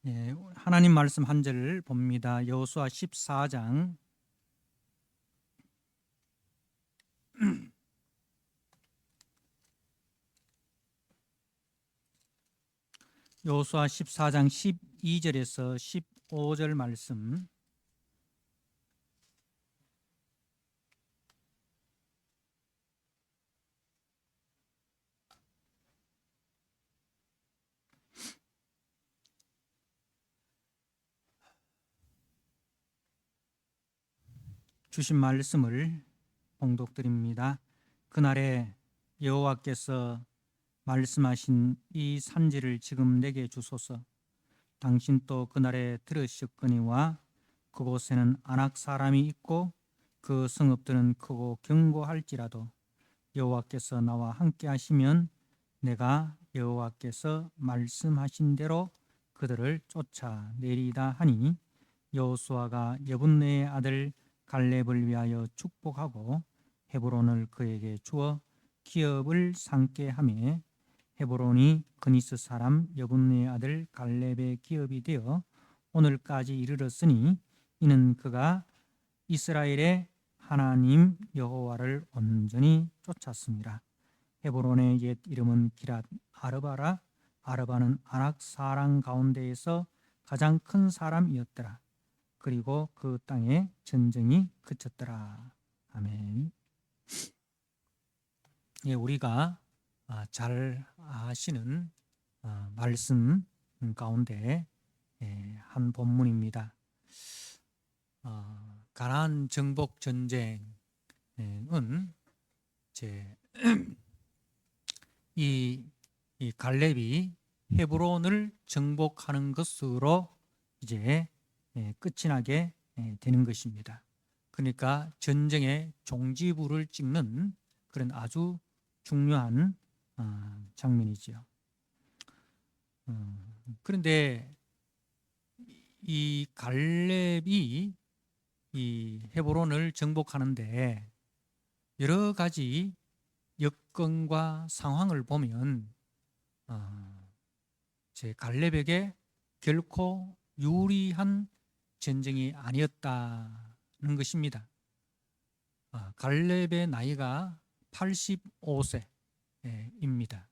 예, 하나님 말씀 한 절을 봅니다. 여호수아 14장 여호수아 14장 12절에서 15절 말씀. 주신 말씀을 봉독드립니다. 그날에 여호와께서 말씀하신 이 산지를 지금 내게 주소서. 당신 또 그날에 들으셨거니와 그곳에는 아낙 사람이 있고 그 성읍들은 크고 견고할지라도 여호와께서 나와 함께 하시면 내가 여호와께서 말씀하신 대로 그들을 쫓아내리다 하니, 여호수아가 여분네의 아들 갈렙을 위하여 축복하고 헤브론을 그에게 주어 기업을 삼게 하며, 헤브론이 그니스 사람 여분네의 아들 갈렙의 기업이 되어 오늘까지 이르렀으니, 이는 그가 이스라엘의 하나님 여호와를 온전히 쫓았습니다. 헤브론의 옛 이름은 기랏 아르바라. 아르바는 아낙 사람 가운데에서 가장 큰 사람이었더라. 그리고 그 땅에 전쟁이 그쳤더라. 아멘. 예, 우리가 잘 아시는 말씀 가운데 한 본문입니다. 가나안 정복 전쟁은 이 갈렙이 헤브론을 정복하는 것으로 이제 끝이 나게 되는 것입니다. 그러니까 전쟁의 종지부를 찍는 그런 아주 중요한 장면이죠. 그런데 이 갈렙이 이 헤브론을 정복하는데 여러 가지 여건과 상황을 보면 제 갈렙에게 결코 유리한 전쟁이 아니었다는 것입니다. 갈렙의 나이가 85세입니다.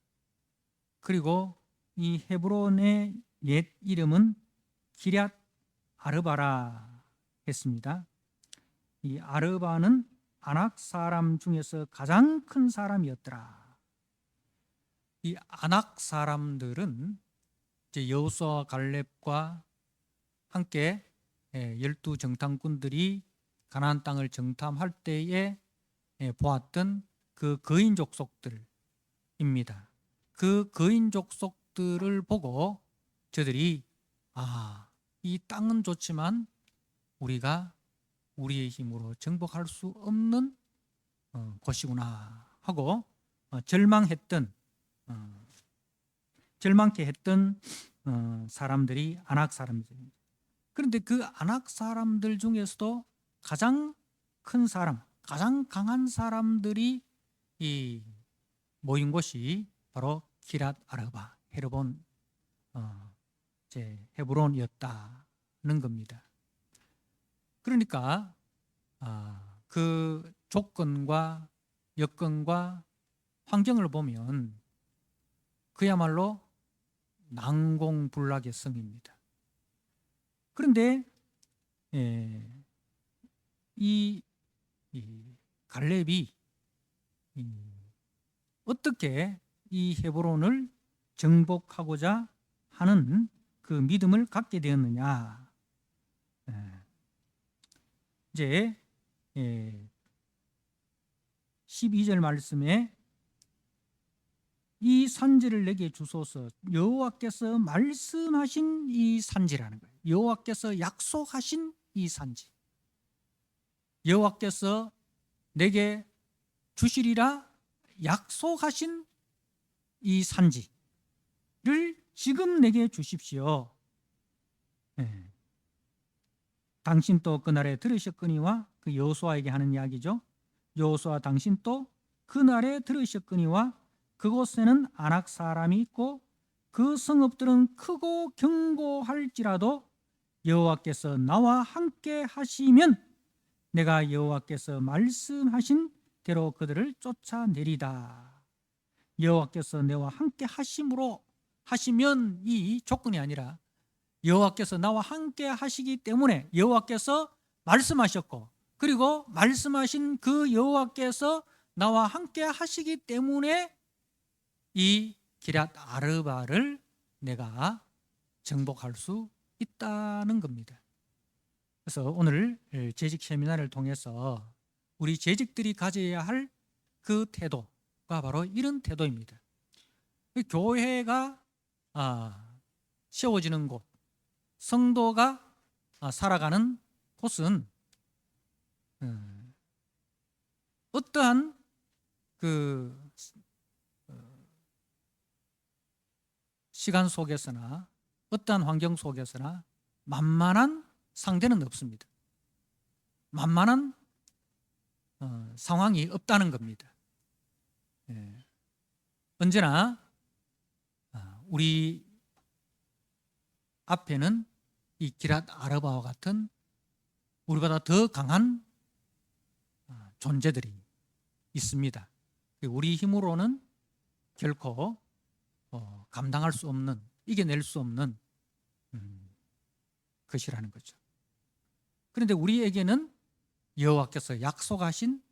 그리고 이 헤브론의 옛 이름은 기럇 아르바라 했습니다. 이 아르바는 아낙 사람 중에서 가장 큰 사람이었더라. 이 아낙 사람들은 이제 여호수아와 갈렙과 함께 12 정탐꾼들이 가나안 땅을 정탐할 때에 보았던 그 거인 족속들입니다. 그 거인 족속들을 보고 저들이 이 땅은 좋지만 우리가 우리의 힘으로 정복할 수 없는 곳이구나 하고 절망케 했던 사람들이 아낙 사람들입니다. 그런데 그 아낙 사람들 중에서도 가장 큰 사람, 가장 강한 사람들이 이 모인 곳이 바로 기럇 아르바, 헤브론이었다는 겁니다. 그러니까 그 조건과 여건과 환경을 보면 그야말로 난공불락의 성입니다. 그런데 이 갈렙이 어떻게 이 헤브론을 정복하고자 하는 그 믿음을 갖게 되었느냐? 이제 12절 말씀에 이 산지를 내게 주소서. 여호와께서 말씀하신 이 산지라는 거예요. 여호와께서 약속하신 이 산지, 여호와께서 내게 주시리라 약속하신 이 산지를 지금 내게 주십시오. 당신 또 그날에 들으셨거니와, 그 여호수아에게 하는 이야기죠. 여호수아 당신 또 그날에 들으셨거니와 그곳에는 아낙 사람이 있고 그 성읍들은 크고 견고할지라도 여호와께서 나와 함께 하시면 내가 여호와께서 말씀하신 대로 그들을 쫓아내리다. 여호와께서 내와 함께 하심으로, 하시면 이 조건이 아니라 여호와께서 나와 함께 하시기 때문에, 여호와께서 말씀하셨고 그리고 말씀하신 그 여호와께서 나와 함께 하시기 때문에 이 기럇 아르바를 내가 정복할 수 있다는 겁니다. 그래서 오늘 재직 세미나를 통해서 우리 재직들이 가져야 할 그 태도가 바로 이런 태도입니다. 교회가 세워지는 곳, 성도가 살아가는 곳은 어떠한 그 시간 속에서나 어떠한 환경 속에서나 만만한 상대는 없습니다. 만만한 상황이 없다는 겁니다. 언제나 우리 앞에는 이 기럇 아르바와 같은 우리보다 더 강한 존재들이 있습니다. 우리 힘으로는 결코 감당할 수 없는, 이겨낼 수 없는 것이라는 거죠. 그런데 우리에게는 여호와께서 약속하신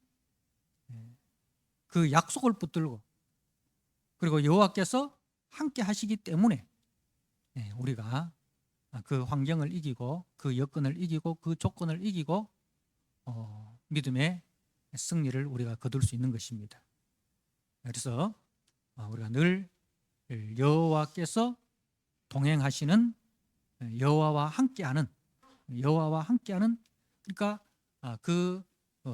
그 약속을 붙들고 그리고 여호와께서 함께 하시기 때문에 우리가 그 환경을 이기고 그 여건을 이기고 그 조건을 이기고 믿음의 승리를 우리가 거둘 수 있는 것입니다. 그래서 우리가 늘 여호와께서 동행하시는, 여호와와 함께하는 그러니까 그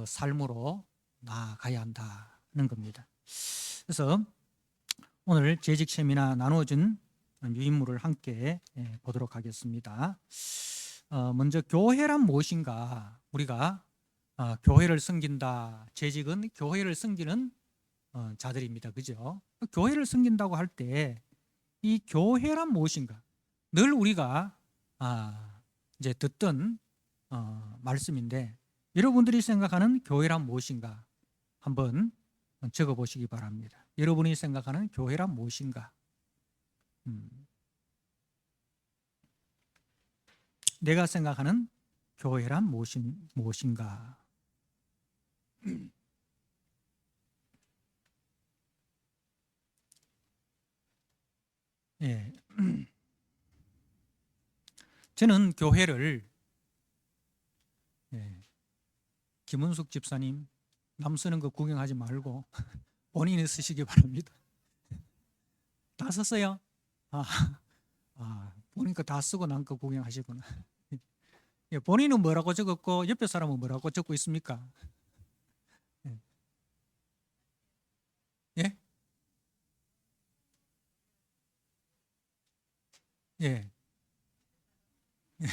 삶으로 나아가야 한다는 겁니다. 그래서 오늘 재직 세미나 나누어진 유인물을 함께 보도록 하겠습니다. 먼저 교회란 무엇인가? 우리가 교회를 섬긴다. 재직은 교회를 섬기는 자들입니다. 그죠? 교회를 섬긴다고 할 때 이 교회란 무엇인가? 늘 우리가 이제 듣던 말씀인데, 여러분들이 생각하는 교회란 무엇인가? 한번 적어 보시기 바랍니다. 여러분이 생각하는 교회란 무엇인가? 내가 생각하는 교회란 무엇인가? 예. 저는 교회를 김은숙 집사님 남 쓰는 거 구경하지 말고 본인이 쓰시기 바랍니다. 다 썼어요? 본인 거 다 쓰고 난 거 구경하시구나. 본인은 뭐라고 적었고 옆에 사람은 뭐라고 적고 있습니까? 예? 예. 예.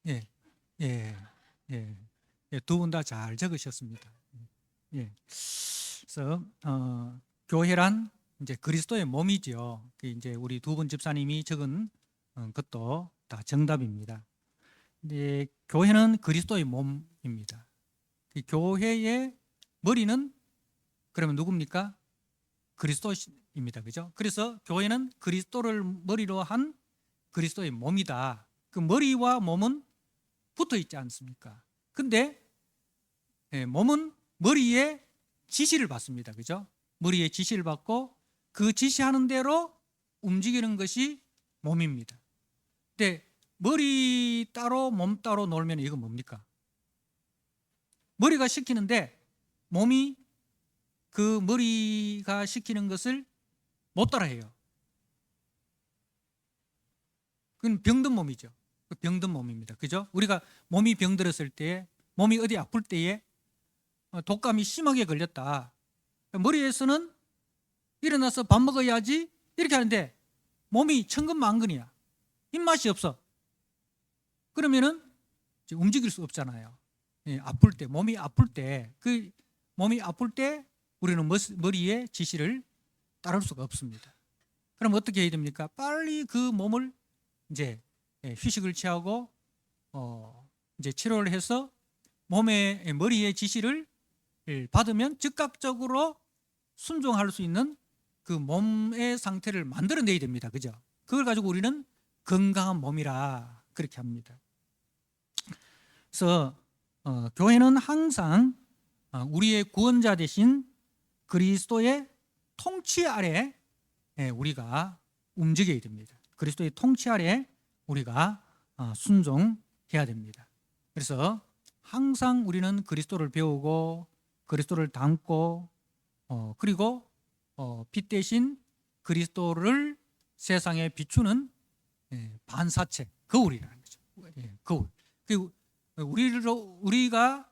예. 예. 예. 두 분 다 잘 적으셨습니다. 예. 그래서 교회란 이제 그리스도의 몸이죠. 이제 우리 두 분 집사님이 적은 것도 다 정답입니다. 근데 교회는 그리스도의 몸입니다. 교회의 머리는 그러면 누굽니까? 그리스도입니다. 그죠? 그래서 교회는 그리스도를 머리로 한 그리스도의 몸이다. 그 머리와 몸은 붙어 있지 않습니까? 근데 몸은 머리의 지시를 받습니다. 그죠? 머리의 지시를 받고 그 지시하는 대로 움직이는 것이 몸입니다. 근데 머리 따로 몸 따로 놀면 이건 뭡니까? 머리가 시키는데 몸이 그 머리가 시키는 것을 못 따라해요. 그건 병든 몸이죠. 병든 몸입니다. 그죠? 우리가 몸이 병들었을 때, 몸이 어디 아플 때에 독감이 심하게 걸렸다. 머리에서는 일어나서 밥 먹어야지 이렇게 하는데 몸이 천근만근이야. 입맛이 없어. 그러면은 움직일 수 없잖아요. 아플 때, 몸이 아플 때, 그 몸이 아플 때 우리는 머리의 지시를 따를 수가 없습니다. 그럼 어떻게 해야 됩니까? 빨리 그 몸을 이제 휴식을 취하고 이제 치료를 해서 몸의 머리의 지시를 받으면 즉각적으로 순종할 수 있는 그 몸의 상태를 만들어내야 됩니다. 그죠? 그걸 가지고 우리는 건강한 몸이라 그렇게 합니다. 그래서 교회는 항상 우리의 구원자 되신 그리스도의 통치 아래 우리가 움직여야 됩니다. 그리스도의 통치 아래 우리가 순종해야 됩니다. 그래서 항상 우리는 그리스도를 배우고 그리스도를 닮고 그리고 빛 대신 그리스도를 세상에 비추는 반사체, 거울이라는 거죠. 거울. 그리고 우리가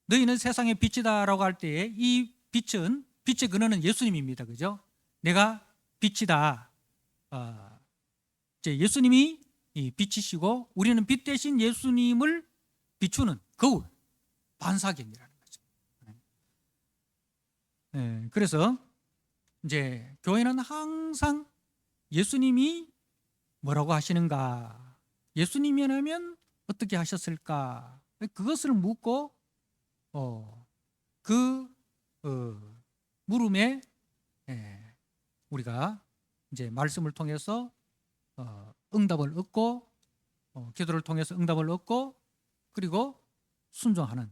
너희는 세상의 빛이다라고 할 때에 이 빛은 빛의 근원은 예수님입니다. 그죠? 내가 빛이다. 이제 예수님이 빛이시고 우리는 빛 대신 예수님을 비추는 거울, 반사견이라는 거죠. 그래서 이제 교회는 항상 예수님이 뭐라고 하시는가, 예수님이라면 어떻게 하셨을까, 그것을 묻고 그 물음에 우리가 이제 말씀을 통해서 응답을 얻고 기도를 통해서 응답을 얻고 그리고 순종하는,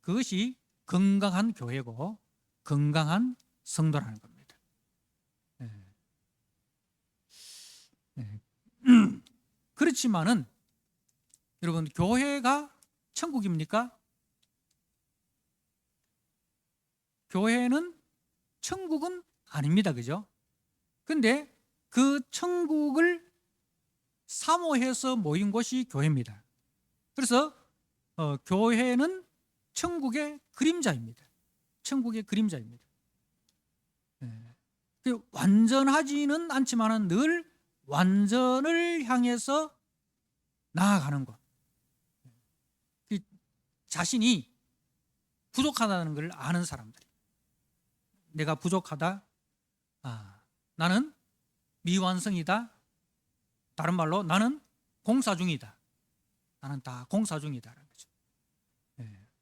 그것이 건강한 교회고 건강한 성도라는 겁니다. 그렇지만은 여러분, 교회가 천국입니까? 교회는 천국은 아닙니다. 그죠? 근데 그 천국을 사모해서 모인 곳이 교회입니다. 그래서 교회는 천국의 그림자입니다. 천국의 그림자입니다. 완전하지는 않지만 늘 완전을 향해서 나아가는 것. 자신이 부족하다는 걸 아는 사람들. 내가 부족하다. 나는 미완성이다. 다른 말로 나는 공사 중이다. 나는 다 공사 중이다라는 거죠.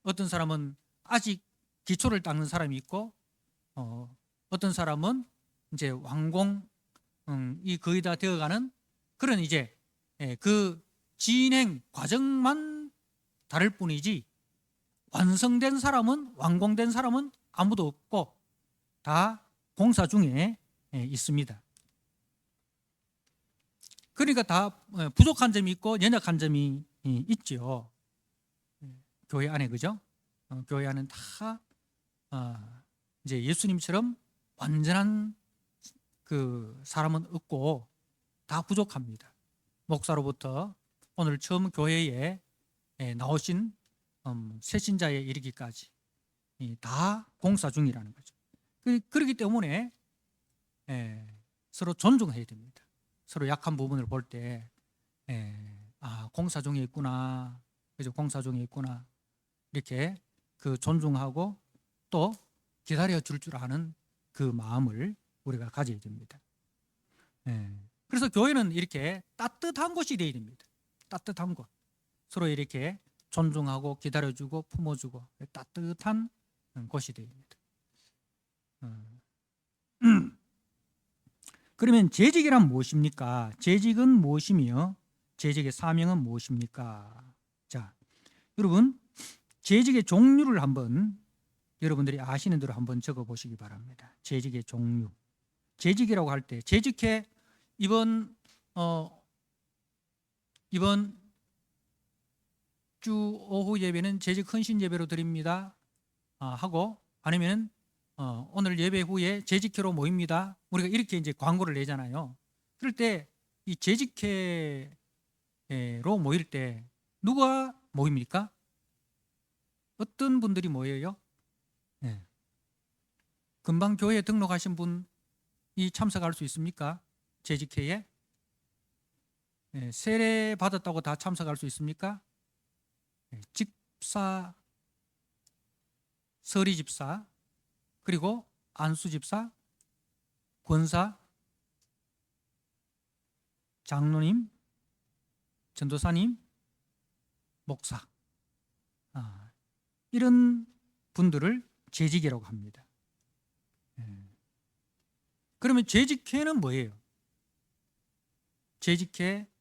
어떤 사람은 아직 기초를 닦는 사람이 있고, 어떤 사람은 이제 완공이 거의 다 되어가는 그런 이제 그 진행 과정만 다를 뿐이지, 완성된 사람은, 완공된 사람은 아무도 없고 다 공사 중에 있습니다. 그러니까 다 부족한 점이 있고 연약한 점이 있죠. 교회 안에, 그죠? 교회 안은 다 이제 예수님처럼 완전한 그 사람은 없고 다 부족합니다. 목사로부터 오늘 처음 교회에 나오신 새신자에 이르기까지 다 공사 중이라는 거죠. 그렇기 때문에 서로 존중해야 됩니다. 서로 약한 부분을 볼 때 공사 중에 있구나, 그죠? 공사 중에 있구나, 이렇게 그 존중하고 또 기다려 줄 아는 그 마음을 우리가 가져야 됩니다. 그래서 교회는 이렇게 따뜻한 곳이 되어야 됩니다. 따뜻한 곳, 서로 이렇게 존중하고 기다려주고 품어주고 따뜻한 곳이 되어야 됩니다. 그러면 재직이란 무엇입니까? 재직은 무엇이며 재직의 사명은 무엇입니까? 자, 여러분, 재직의 종류를 한번 여러분들이 아시는 대로 한번 적어 보시기 바랍니다. 재직의 종류. 재직이라고 할 때 재직해, 이번 주 오후 예배는 재직 헌신 예배로 드립니다 하고, 아니면 오늘 예배 후에 재직회로 모입니다. 우리가 이렇게 이제 광고를 내잖아요. 그럴 때 이 재직회로 모일 때 누가 모입니까? 어떤 분들이 모여요? 금방 교회에 등록하신 분이 참석할 수 있습니까? 재직회에? 세례 받았다고 다 참석할 수 있습니까? 집사 서리 집사, 그리고 안수 집사, 권사, 장로님, 전도사님, 목사, 이런 분들을 재직이라고 합니다. 그러면 재직회는 뭐예요? 재직회,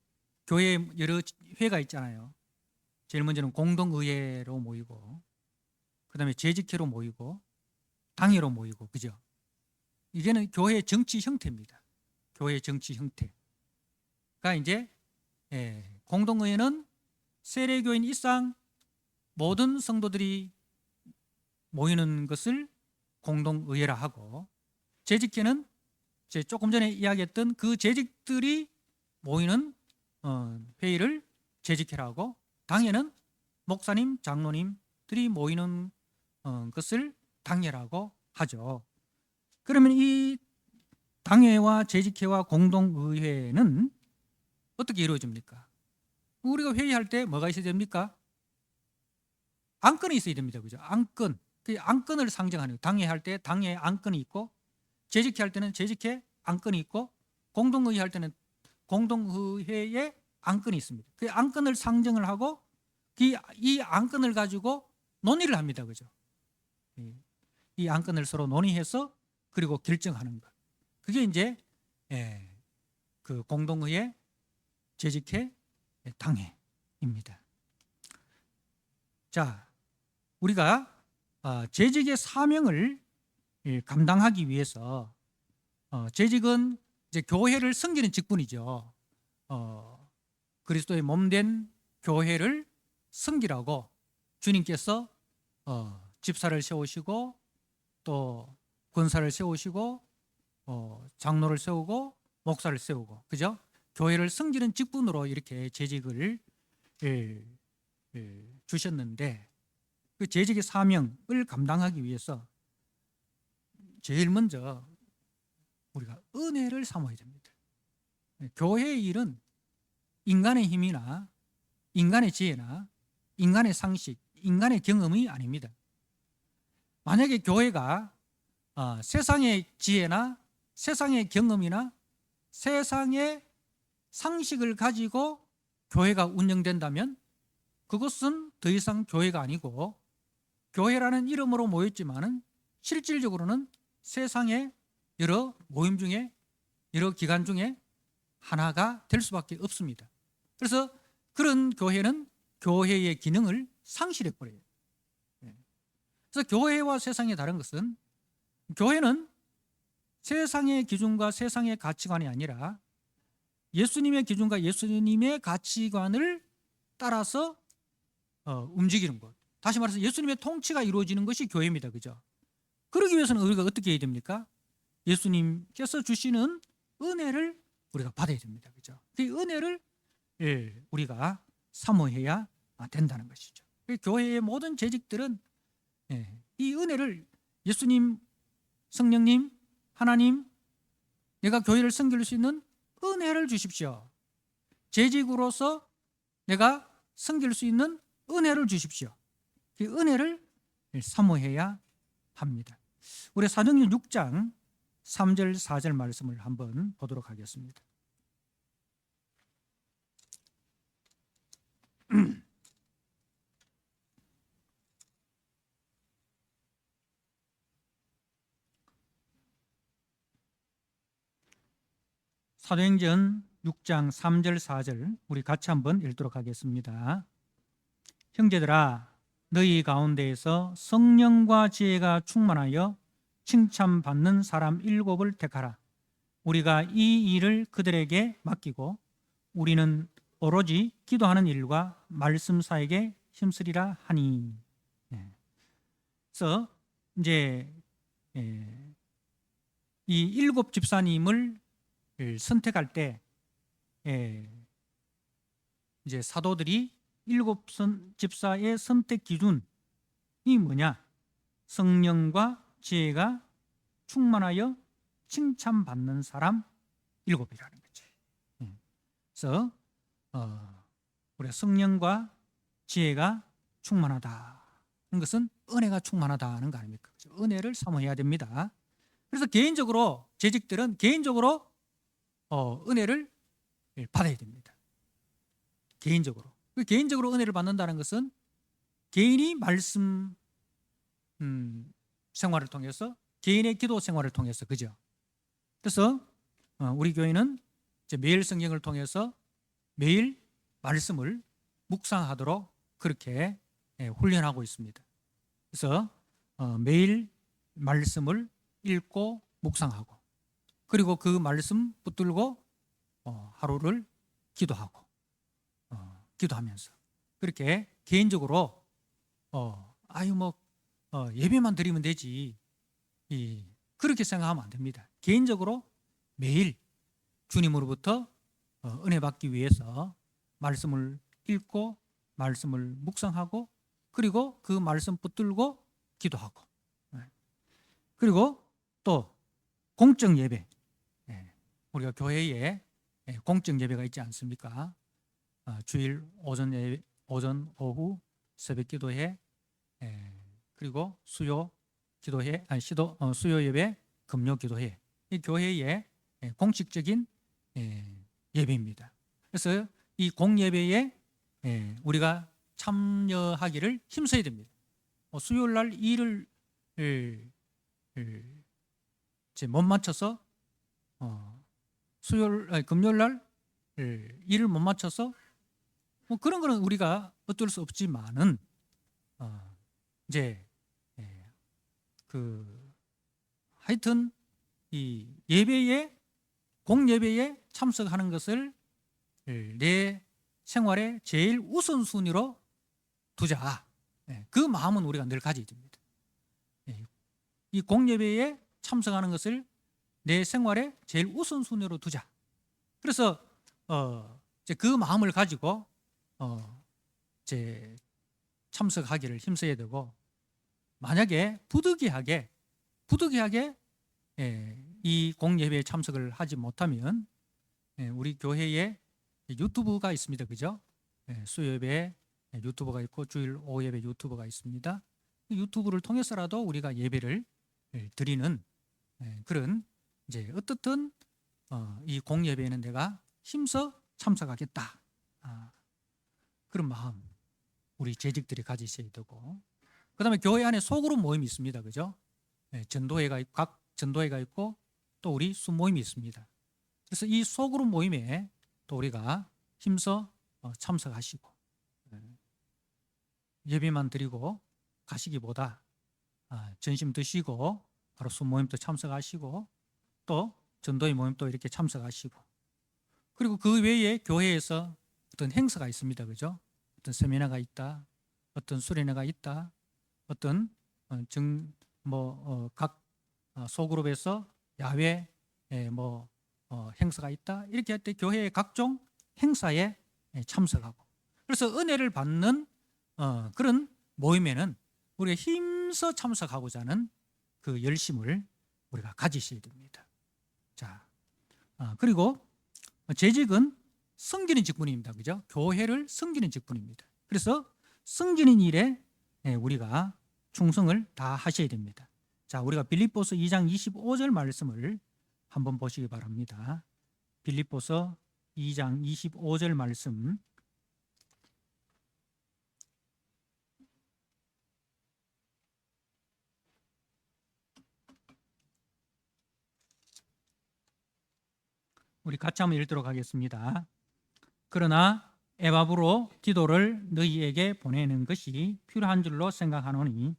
교회에 여러 회가 있잖아요. 제일 먼저는 공동의회로 모이고, 그 다음에 재직회로 모이고, 당회로 모이고, 그죠? 이게는 교회의 정치 형태입니다. 교회의 정치 형태가 이제 공동의회는 세례교인 이상 모든 성도들이 모이는 것을 공동의회라 하고, 재직회는 제 조금 전에 이야기했던 그 재직들이 모이는 회의를 재직회라고, 당회는 목사님, 장로님들이 모이는 것을 당회라고 하죠. 그러면 이 당회와 재직회와 공동의회는 어떻게 이루어집니까? 우리가 회의할 때 뭐가 있어야 됩니까? 안건이 있어야 됩니다. 그죠? 안건. 그 안건을 상정하는, 당회할 때 당회 안건이 있고, 재직회 할 때는 재직회 안건이 있고, 공동의회 할 때는 공동의회의 안건이 있습니다. 그 안건을 상정을 하고 이 안건을 가지고 논의를 합니다. 그죠? 이 안건을 서로 논의해서 그리고 결정하는 것. 그게 이제 그 공동의회, 재직회, 당회입니다. 자, 우리가 재직의 사명을 감당하기 위해서 재직은 이제 교회를 섬기는 직분이죠. 그리스도의 몸된 교회를 섬기라고 주님께서 집사를 세우시고 또 권사를 세우시고 장로를 세우고 목사를 세우고, 그죠? 교회를 섬기는 직분으로 이렇게 재직을 주셨는데, 그 재직의 사명을 감당하기 위해서 제일 먼저 우리가 은혜를 삼아야 됩니다. 교회의 일은 인간의 힘이나 인간의 지혜나 인간의 상식, 인간의 경험이 아닙니다. 만약에 교회가 세상의 지혜나 세상의 경험이나 세상의 상식을 가지고 교회가 운영된다면 그것은 더 이상 교회가 아니고, 교회라는 이름으로 모였지만은 실질적으로는 세상의 여러 모임 중에, 여러 기관 중에 하나가 될 수밖에 없습니다. 그래서 그런 교회는 교회의 기능을 상실해버려요. 그래서 교회와 세상의 다른 것은, 교회는 세상의 기준과 세상의 가치관이 아니라 예수님의 기준과 예수님의 가치관을 따라서 움직이는 것. 다시 말해서 예수님의 통치가 이루어지는 것이 교회입니다. 그죠? 그러기 위해서는 우리가 어떻게 해야 됩니까? 예수님께서 주시는 은혜를 우리가 받아야 됩니다. 그죠? 그 은혜를 우리가 사모해야 된다는 것이죠. 교회의 모든 재직들은 이 은혜를, 예수님, 성령님, 하나님, 내가 교회를 섬길 수 있는 은혜를 주십시오. 재직으로서 내가 섬길 수 있는 은혜를 주십시오. 그 은혜를 사모해야 합니다. 우리 사도행전 6장 3절 4절 말씀을 한번 보도록 하겠습니다. 사도행전 6장 3절 4절 우리 같이 한번 읽도록 하겠습니다. 형제들아, 너희 가운데에서 성령과 지혜가 충만하여 칭찬받는 사람 7을 택하라. 우리가 이 일을 그들에게 맡기고 우리는 오로지 기도하는 일과 말씀 사에게 힘쓰리라 하니. 그래서 이제 이 7 집사님을 선택할 때 이제 사도들이 7 집사의 선택 기준이 뭐냐? 성령과 지혜가 충만하여 칭찬받는 사람 7이라는 거죠. 그래서 우리가 성령과 지혜가 충만하다는 것은 은혜가 충만하다는 거 아닙니까? 은혜를 사모해야 됩니다. 그래서 개인적으로 재직들은 개인적으로 은혜를 받아야 됩니다. 개인적으로. 그 개인적으로 은혜를 받는다는 것은 개인이 말씀 생활을 통해서, 개인의 기도 생활을 통해서, 그죠? 그래서 우리 교회는 이제 매일 성경을 통해서 매일 말씀을 묵상하도록 그렇게 훈련하고 있습니다. 그래서 매일 말씀을 읽고 묵상하고, 그리고 그 말씀 붙들고 하루를 기도하고, 기도하면서 그렇게 개인적으로 예배만 드리면 되지, 그렇게 생각하면 안 됩니다. 개인적으로 매일 주님으로부터 은혜 받기 위해서 말씀을 읽고 말씀을 묵상하고, 그리고 그 말씀 붙들고 기도하고, 그리고 또 공적 예배, 우리가 교회에 공적 예배가 있지 않습니까? 주일 오전 예배, 오전 오후 새벽 기도회, 그리고 수요 기도회, 수요 예배, 금요 기도회, 이 교회의 공식적인 예배입니다. 그래서 이 공예배에 우리가 참여하기를 힘써야 됩니다. 수요일 날 일을 못 맞춰서 금요일 날 일을 못 맞춰서 그런 거는 우리가 어쩔 수 없지만은 이제 하여튼 이 예배에, 공예배에 참석하는 것을 내 생활의 제일 우선순위로 두자. 그 마음은 우리가 늘 가져야 됩니다. 이 공예배에 참석하는 것을 내 생활의 제일 우선순위로 두자. 그래서 이제 그 마음을 가지고 이제 참석하기를 힘써야 되고, 만약에 부득이하게 이 공예배에 참석을 하지 못하면 우리 교회에 유튜브가 있습니다. 그죠? 수요예배 유튜브가 있고 주일 오후 예배 유튜브가 있습니다. 유튜브를 통해서라도 우리가 예배를 드리는 그런, 이제 어떻든 이 공예배에는 내가 힘써 참석하겠다, 그런 마음 우리 재직들이 가지셔야 되고, 그 다음에 교회 안에 소그룹 모임이 있습니다. 그죠? 전도회가, 각 전도회가 있고 또 우리 수모임이 있습니다. 그래서 이 소그룹 모임에 또 우리가 힘써 참석하시고, 예배만 드리고 가시기보다 전심 드시고 바로 수모임도 참석하시고, 또 전도회 모임도 이렇게 참석하시고, 그리고 그 외에 교회에서 어떤 행사가 있습니다. 그죠? 어떤 세미나가 있다, 어떤 수련회가 있다, 어떤 각 소그룹에서 야외 행사가 있다, 이렇게 할 때 교회의 각종 행사에 참석하고, 그래서 은혜를 받는 그런 모임에는 우리가 힘써 참석하고자 하는 그 열심을 우리가 가지셔야 됩니다. 자, 그리고 재직은 섬기는 직분입니다. 그죠? 교회를 섬기는 직분입니다. 그래서 섬기는 일에 우리가 충성을 다 하셔야 됩니다. 자, 우리가 빌립보서 2장 25절 말씀을 한번 보시기 바랍니다. 빌립보서 2장 25절 말씀, 우리 같이 한번 읽도록 하겠습니다. 그러나 에바브로 디도를 너희에게 보내는 것이 필요한 줄로 생각하노니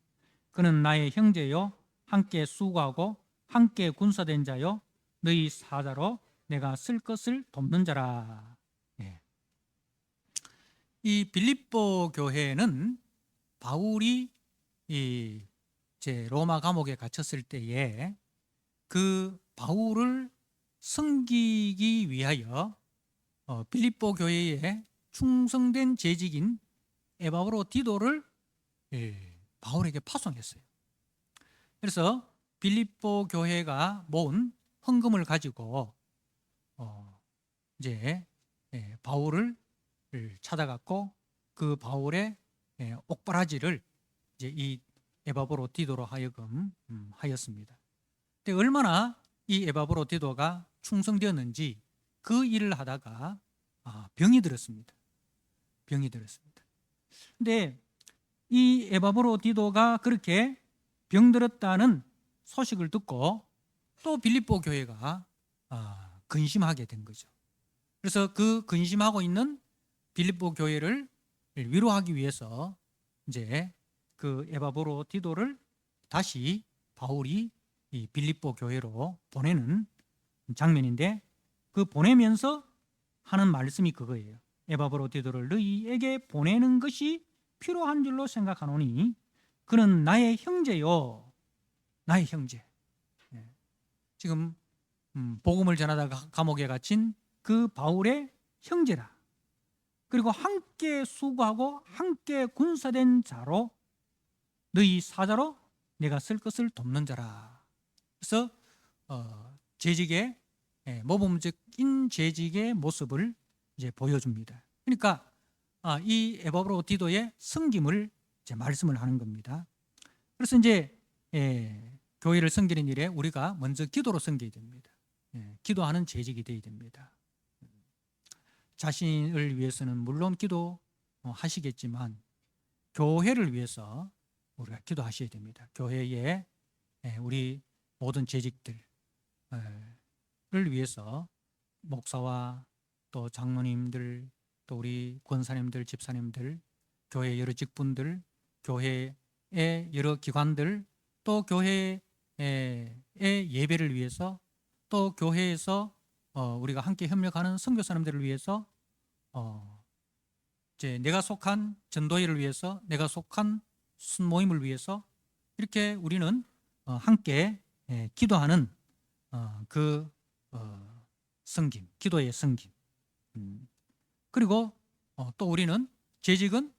그는 나의 형제요 함께 수고하고 함께 군사된 자요 너희 사자로 내가 쓸 것을 돕는 자라. 이 빌립보 교회는 바울이 이제 로마 감옥에 갇혔을 때에 그 바울을 섬기기 위하여 빌립보 교회에 충성된 재직인 에바브로 디도를 바울에게 파송했어요. 그래서 빌립보 교회가 모은 헌금을 가지고 이제 바울을 찾아갔고, 그 바울의 옥바라지를 이제 이 에바브로 디도로 하여금 하였습니다. 근데 얼마나 이 에바브로 디도가 충성되었는지 그 일을 하다가 병이 들었습니다. 병이 들었습니다. 근데 이 에바브로 디도가 그렇게 병들었다는 소식을 듣고 또 빌립보 교회가 근심하게 된 거죠. 그래서 그 근심하고 있는 빌립보 교회를 위로하기 위해서 이제 그 에바브로 디도를 다시 바울이 이 빌립보 교회로 보내는 장면인데, 그 보내면서 하는 말씀이 그거예요. 에바브로 디도를 너희에게 보내는 것이 필요한 줄로 생각하노니 그는 나의 형제요. 나의 형제. 지금 복음을 전하다가 감옥에 갇힌 그 바울의 형제라. 그리고 함께 수고하고 함께 군사된 자로 너희 사자로 내가 쓸 것을 돕는 자라. 그래서 재직의 모범적인 재직의 모습을 이제 보여줍니다. 그러니까 이 에바브로 디도의 섬김을 이제 말씀을 하는 겁니다. 그래서 이제 교회를 섬기는 일에 우리가 먼저 기도로 섬겨야 됩니다. 기도하는 재직이 되어야 됩니다. 자신을 위해서는 물론 기도하시겠지만 교회를 위해서 우리가 기도하셔야 됩니다. 교회에 우리 모든 재직들을 위해서 목사와 또 장로님들, 또 우리 권사님들, 집사님들, 교회 여러 직분들, 교회의 여러 기관들, 또 교회의 예배를 위해서, 또 교회에서 우리가 함께 협력하는 선교사님들을 위해서, 이제 내가 속한 전도회를 위해서, 내가 속한 순모임을 위해서, 이렇게 우리는 함께 기도하는 그 섬김, 기도의 섬김. 그리고 또 우리는 재직은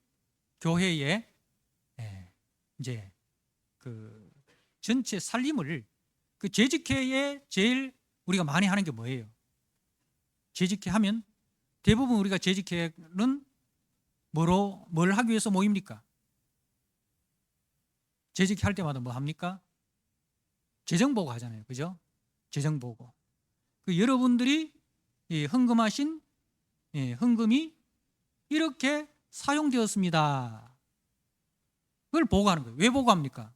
교회의 이제 그 전체 살림을, 그 재직회에 제일 우리가 많이 하는 게 뭐예요? 재직회 하면 대부분 우리가 재직회는 뭘 하기 위해서 모입니까? 재직회 할 때마다 뭐 합니까? 재정보고 하잖아요. 그죠? 재정보고. 그 여러분들이 헌금하신 헌금이 이렇게 사용되었습니다. 그걸 보고하는 거예요. 왜 보고합니까?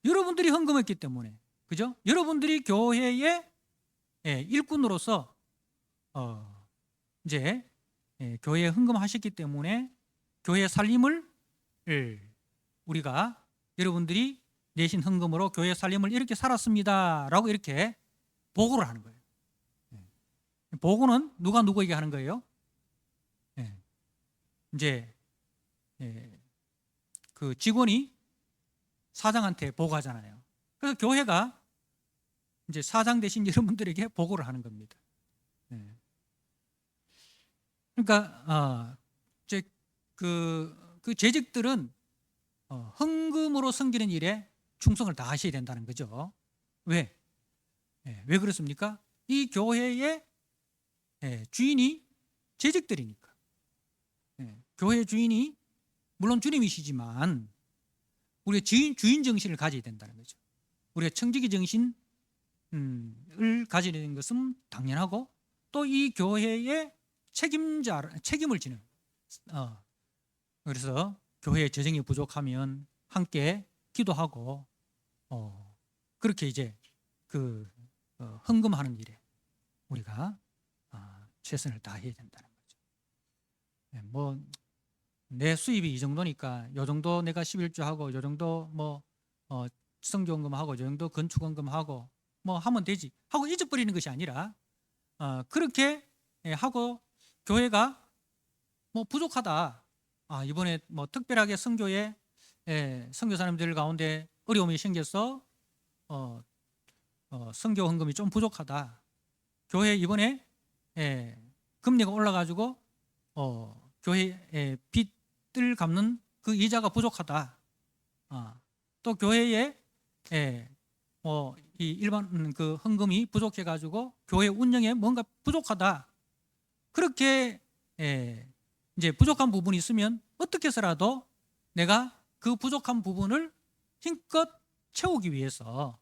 여러분들이 헌금했기 때문에. 그죠? 여러분들이 교회의 일꾼으로서 이제 교회에 헌금하셨기 때문에 교회 살림을 우리가 여러분들이 내신 헌금으로 교회 살림을 이렇게 살았습니다 라고 이렇게 보고를 하는 거예요. 보고는 누가 누구에게 하는 거예요? 이제 그 직원이 사장한테 보고하잖아요. 그래서 교회가 이제 사장 대신 여러분들에게 보고를 하는 겁니다. 그러니까 이제 그 재직들은 헌금으로 섬기는 일에 충성을 다하셔야 된다는 거죠. 왜? 왜 그렇습니까? 이 교회의 주인이 재직들이니까. 교회 주인이 물론 주님이시지만 우리가 주인 정신을 가져야 된다는 거죠. 우리가 청지기 정신을 가져야 되는 것은 당연하고, 또 이 교회의 책임을 지는, 그래서 교회의 재정이 부족하면 함께 기도하고 그렇게 이제 그 헌금하는 일에 우리가 최선을 다해야 된다는 거죠. 뭐 내 수입이 이 정도니까 요 정도 내가 11조하고 요 정도 뭐 성교헌금하고 요 정도 건축헌금하고 뭐 하면 되지 하고 잊어버리는 것이 아니라 그렇게 하고 교회가 뭐 부족하다, 이번에 뭐 특별하게 선교에 선교사님들 가운데 어려움이 생겨서 선교 헌금이 좀 부족하다, 교회 이번에 금리가 올라가지고 교회의 빚을 갚는 그 이자가 부족하다, 또 교회에 이 일반 그 헌금이 부족해가지고 교회 운영에 뭔가 부족하다, 그렇게 이제 부족한 부분이 있으면 어떻게 해서라도 내가 그 부족한 부분을 힘껏 채우기 위해서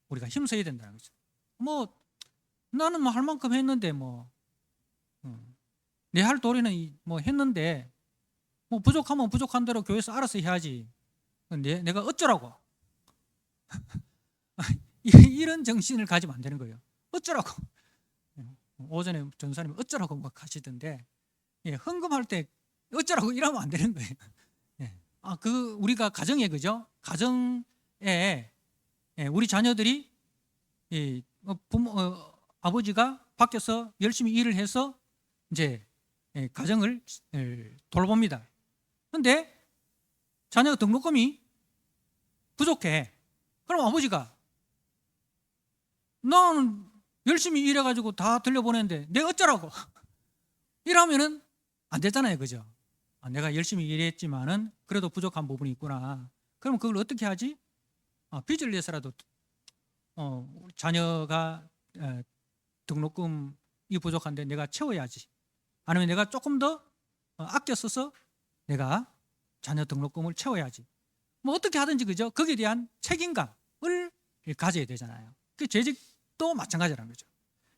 우리가 힘써야 된다는 거죠. 뭐 나는 뭐 할 만큼 했는데 뭐 내 할 도리는 뭐 했는데 뭐 부족하면 부족한 대로 교회에서 알아서 해야지. 내가 어쩌라고? 이런 정신을 가지면 안 되는 거예요. 어쩌라고? 오전에 전사님 어쩌라고 막 하시던데, 예, 헌금할 때 어쩌라고 이러면 안 되는 거예요. 예. 그 우리가 가정에 그죠? 가정에 우리 자녀들이 부모 아버지가 밖에서 열심히 일을 해서 이제 가정을 돌봅니다. 그런데 자녀 등록금이 부족해. 그럼 아버지가 나는 열심히 일해가지고 다 들려보냈는데 내가 어쩌라고? 이러면은 안 되잖아요, 그죠? 내가 열심히 일했지만은 그래도 부족한 부분이 있구나. 그럼 그걸 어떻게 하지? 빚을 내서라도 자녀가 등록금이 부족한데 내가 채워야지. 아니면 내가 조금 더 아껴 써서 내가 자녀 등록금을 채워야지. 뭐 어떻게 하든지 그죠? 거기에 대한 책임감을 가져야 되잖아요. 그 재직도 마찬가지라는 거죠.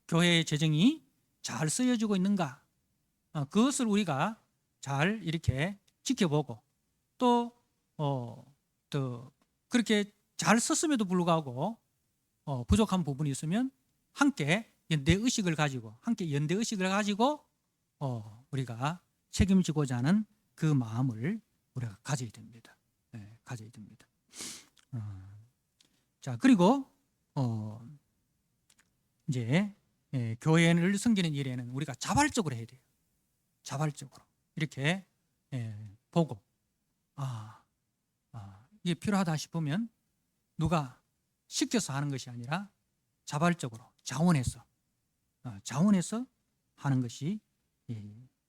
교회의 재정이 잘 쓰여지고 있는가? 그것을 우리가 잘 이렇게 지켜보고 또 그렇게 잘 썼음에도 불구하고 부족한 부분이 있으면 함께 연대의식을 가지고 우리가 책임지고자 하는 그 마음을 우리가 가져야 됩니다. 네, 가져야 됩니다. 자, 그리고 이제 교회를 섬기는 일에는 우리가 자발적으로 해야 돼요. 자발적으로 이렇게 보고 이게 필요하다 싶으면 누가 시켜서 하는 것이 아니라 자발적으로 자원해서 하는 것이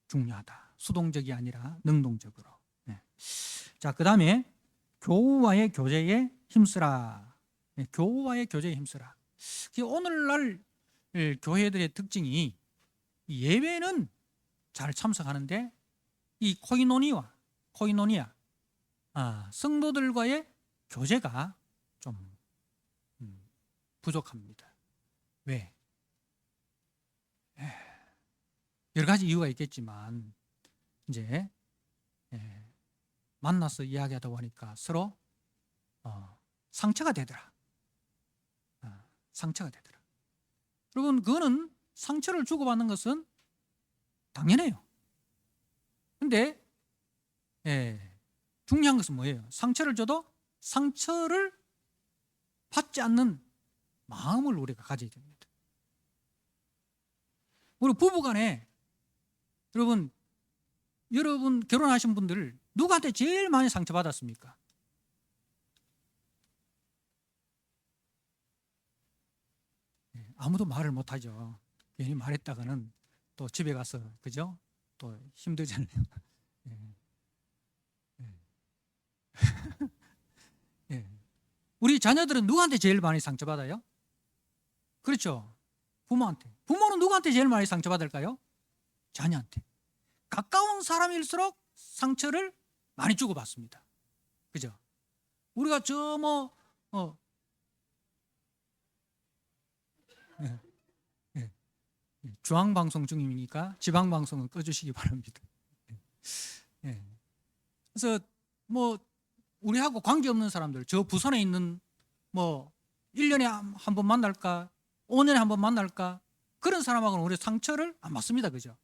중요하다. 수동적이 아니라 능동적으로. 자, 그 다음에 교우와의 교제에 힘쓰라. 교우와의 교제에 힘쓰라. 오늘날 교회들의 특징이 예배는 잘 참석하는데 이 코이노니아 성도들과의 교제가 좀 부족합니다. 왜? 여러 가지 이유가 있겠지만 이제 만나서 이야기하다 보니까 서로 상처가 되더라. 상처가 되더라. 여러분, 그거는 상처를 주고받는 것은 당연해요. 근데 중요한 것은 뭐예요? 상처를 줘도 상처를 받지 않는 마음을 우리가 가져야 됩니다. 우리 부부간에 여러분 결혼하신 분들 누구한테 제일 많이 상처받았습니까? 아무도 말을 못하죠. 괜히 말했다가는 또 집에 가서 그죠? 또 힘들잖아요. 우리 자녀들은 누구한테 제일 많이 상처받아요? 그렇죠. 부모한테. 부모는 누구한테 제일 많이 상처받을까요? 자녀한테. 가까운 사람일수록 상처를 많이 주고받습니다. 그죠? 우리가 중앙방송 중이니까 지방방송은 꺼주시기 바랍니다. 그래서 우리하고 관계없는 사람들, 저 부산에 있는 1년에 한 번 만날까 5년에 한 번 만날까 그런 사람하고는 우리 상처를 안 받습니다. 그죠?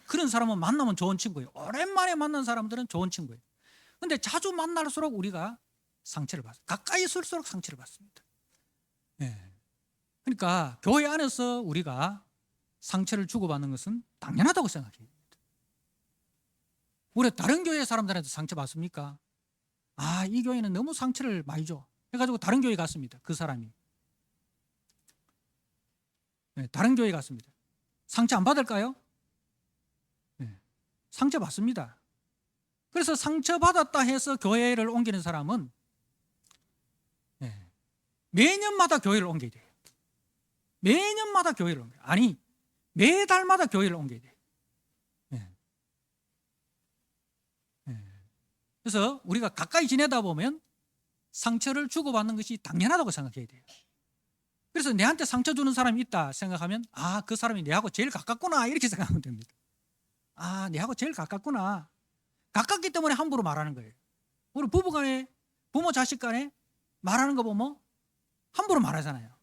그런 사람은 만나면 좋은 친구예요. 오랜만에 만난 사람들은 좋은 친구예요. 근데 자주 만날수록 우리가 상처를 받습니다. 가까이 있을수록 상처를 받습니다. 그러니까 교회 안에서 우리가 상처를 주고받는 것은 당연하다고 생각해요. 우리 다른 교회 사람들한테 상처 받습니까? 이 교회는 너무 상처를 많이 줘 해가지고 다른 교회 갔습니다. 그 사람이 다른 교회 갔습니다. 상처 안 받을까요? 상처 받습니다. 그래서 상처 받았다 해서 교회를 옮기는 사람은 매년마다 교회를 옮겨야 돼요. 매년마다 교회를 옮겨요. 아니 매달마다 교회를 옮겨야 돼요. 그래서 우리가 가까이 지내다 보면 상처를 주고받는 것이 당연하다고 생각해야 돼요. 그래서 내한테 상처 주는 사람이 있다 생각하면 아, 그 사람이 내하고 제일 가깝구나 이렇게 생각하면 됩니다. 아, 내하고 제일 가깝구나. 가깝기 때문에 함부로 말하는 거예요. 우리 부부간에 부모 자식 간에 말하는 거 보면 함부로 말하잖아요.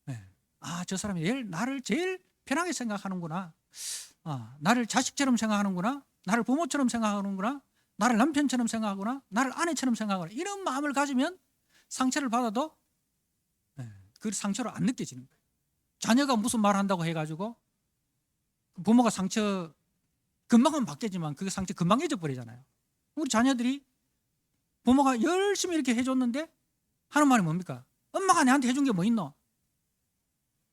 네. 아, 저 사람이 나를 제일 편하게 생각하는구나. 아, 나를 자식처럼 생각하는구나. 나를 부모처럼 생각하는구나. 나를 남편처럼 생각하구나. 나를 아내처럼 생각하구나. 이런 마음을 가지면 상처를 받아도 그 상처로 안 느껴지는 거예요. 자녀가 무슨 말 한다고 해가지고 부모가 상처 금방은 받겠지만 그 상처 금방 잊어버리잖아요. 우리 자녀들이 부모가 열심히 이렇게 해줬는데 하는 말이 뭡니까? 엄마가 내한테 해준 게 뭐 있노?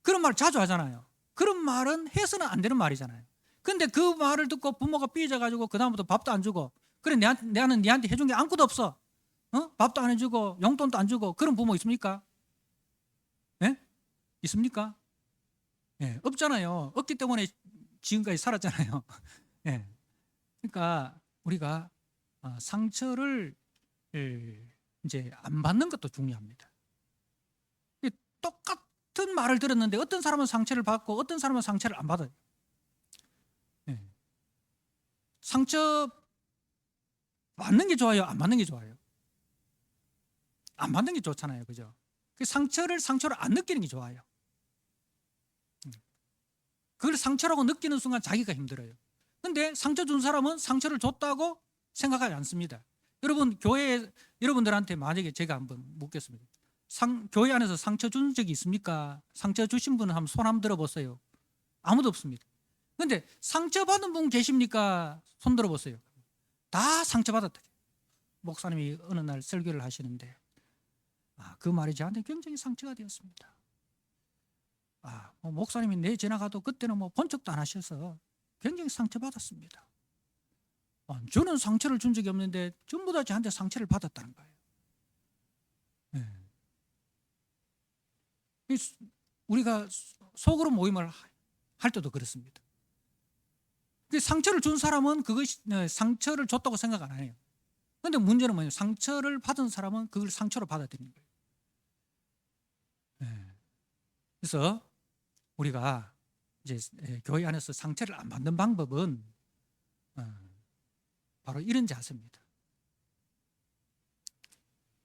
그런 말 자주 하잖아요. 그런 말은 해서는 안 되는 말이잖아요. 근데 그 말을 듣고 부모가 삐져가지고 그다음부터 밥도 안 주고 그래 나는 니한테 해준 게 아무것도 없어. 밥도 안 해주고 용돈도 안 주고 그런 부모 있습니까? 예? 있습니까? 예, 없잖아요. 없기 때문에 지금까지 살았잖아요. 예. 그러니까 우리가 상처를 이제 안 받는 것도 중요합니다. 똑같은 말을 들었는데 어떤 사람은 상처를 받고 어떤 사람은 상처를 안 받아요. 예. 상처 받는 게 좋아요? 안 받는 게 좋아요? 안 받는 게 좋잖아요. 그죠? 그 상처를 상처로 안 느끼는 게 좋아요. 그걸 상처라고 느끼는 순간 자기가 힘들어요. 근데 상처 준 사람은 상처를 줬다고 생각하지 않습니다. 여러분 교회 여러분들한테 만약에 제가 한번 묻겠습니다. 교회 안에서 상처 준 적이 있습니까? 상처 주신 분은 한번 손 한번 들어보세요. 아무도 없습니다. 근데 상처 받은 분 계십니까? 손 들어보세요. 다 상처 받았다. 목사님이 어느 날 설교를 하시는데 그 말이 저한테 굉장히 상처가 되었습니다. 목사님이 내 지나가도 그때는 본 척도 안 하셔서 굉장히 상처받았습니다. 저는 상처를 준 적이 없는데 전부 다 저한테 상처를 받았다는 거예요. 네. 우리가 속으로 모임을 할 때도 그렇습니다. 상처를 준 사람은 그것이 상처를 줬다고 생각 안 해요. 그런데 문제는 뭐예요? 상처를 받은 사람은 그걸 상처로 받아들이는 거예요. 그래서 우리가 이제 교회 안에서 상처를 안 받는 방법은 바로 이런 자세입니다.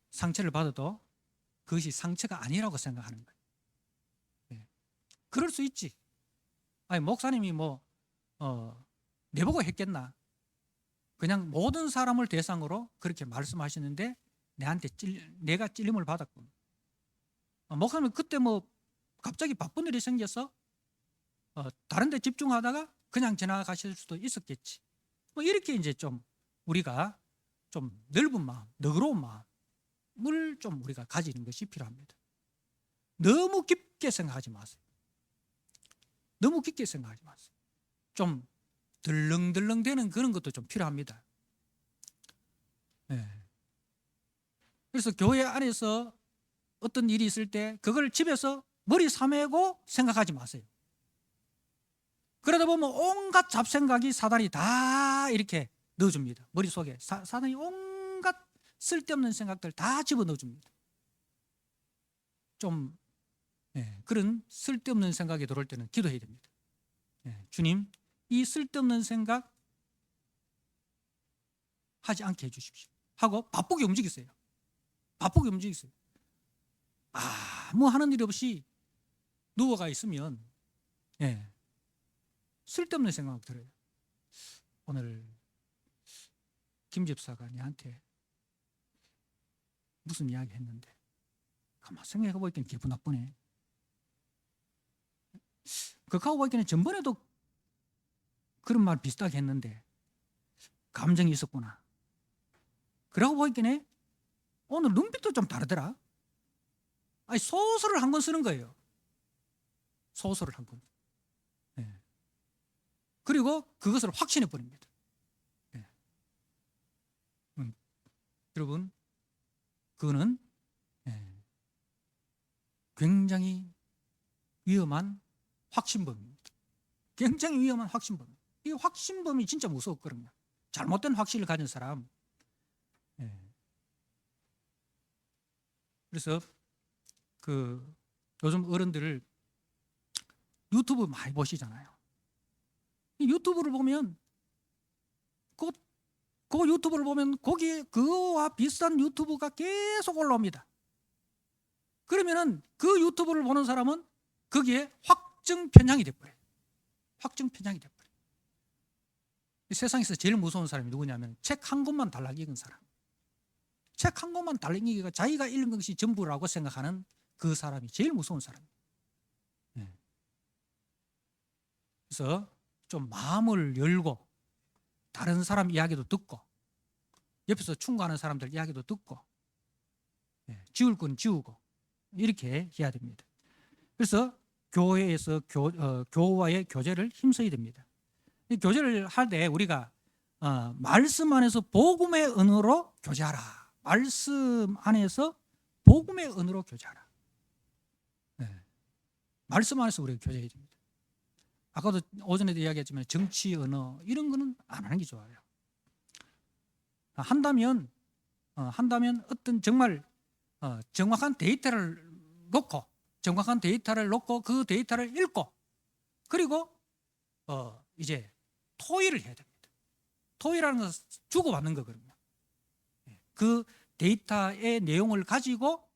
상처를 받아도 그것이 상처가 아니라고 생각하는 거예요. 그럴 수 있지. 아니 목사님이 내보고 했겠나? 그냥 모든 사람을 대상으로 그렇게 말씀하시는데 내가 찔림을 받았군. 목사님 그때 갑자기 바쁜 일이 생겨서 다른 데 집중하다가 그냥 지나가실 수도 있었겠지. 이렇게 이제 좀 우리가 좀 넓은 마음, 너그러운 마음을 좀 우리가 가지는 것이 필요합니다. 너무 깊게 생각하지 마세요. 너무 깊게 생각하지 마세요. 좀 덜렁덜렁 되는 그런 것도 좀 필요합니다. 그래서 교회 안에서 어떤 일이 있을 때 그걸 집에서 머리 사매고 생각하지 마세요. 그러다 보면 온갖 잡생각이 사단이 다 이렇게 넣어줍니다. 머릿속에 사단이 온갖 쓸데없는 생각들 다 집어넣어줍니다. 좀 그런 쓸데없는 생각이 들어올 때는 기도해야 됩니다. 주님, 이 쓸데없는 생각 하지 않게 해주십시오 하고 바쁘게 움직이세요. 바쁘게 움직이세요. 아무 하는 일 없이 누워가 있으면 쓸데없는 생각 들어요. 오늘 김 집사가 니한테 무슨 이야기 했는데 가만 생각해 보니까 기분 나쁘네. 그하고 보니까 전번에도 그런 말 비슷하게 했는데 감정이 있었구나. 그러고 보니까 오늘 눈빛도 좀 다르더라. 소설을 한 권 쓰는 거예요. 소설을 한 권. 그리고 그것을 확신해 버립니다. 여러분, 그거는 굉장히 위험한 확신범입니다. 굉장히 위험한 확신범. 이 확신범이 진짜 무서웠거든요. 잘못된 확신을 가진 사람, 그래서 요즘 어른들 유튜브 많이 보시잖아요. 이 유튜브를 보면 그 유튜브를 보면 거기에 그와 비슷한 유튜브가 계속 올라옵니다. 그러면은 그 유튜브를 보는 사람은 거기에 확증 편향이 돼버려요. 확증 편향이 돼버려요. 이 세상에서 제일 무서운 사람이 누구냐면 책 한 권만 달랑 읽은 사람. 책 한 권만 달랑 읽기가 자기가 읽은 것이 전부라고 생각하는 그 사람이 제일 무서운 사람이에요. 그래서 좀 마음을 열고 다른 사람 이야기도 듣고 옆에서 충고하는 사람들 이야기도 듣고 지울 건 지우고 이렇게 해야 됩니다. 그래서 교회에서 교와의 교제를 힘써야 됩니다. 이 교제를 할 때 우리가 말씀 안에서 복음의 언어로 교제하라. 말씀 안에서 복음의 언어로 교제하라. 말씀 안에서 우리가 교제해야 됩니다. 아까도 오전에도 이야기했지만 정치 언어 이런 거는 안 하는 게 좋아요. 한다면 어떤 정말 정확한 데이터를 놓고 그 데이터를 읽고 그리고 이제 토의를 해야 됩니다. 토의라는 것은 주고받는 거거든요. 그 데이터의 내용을 가지고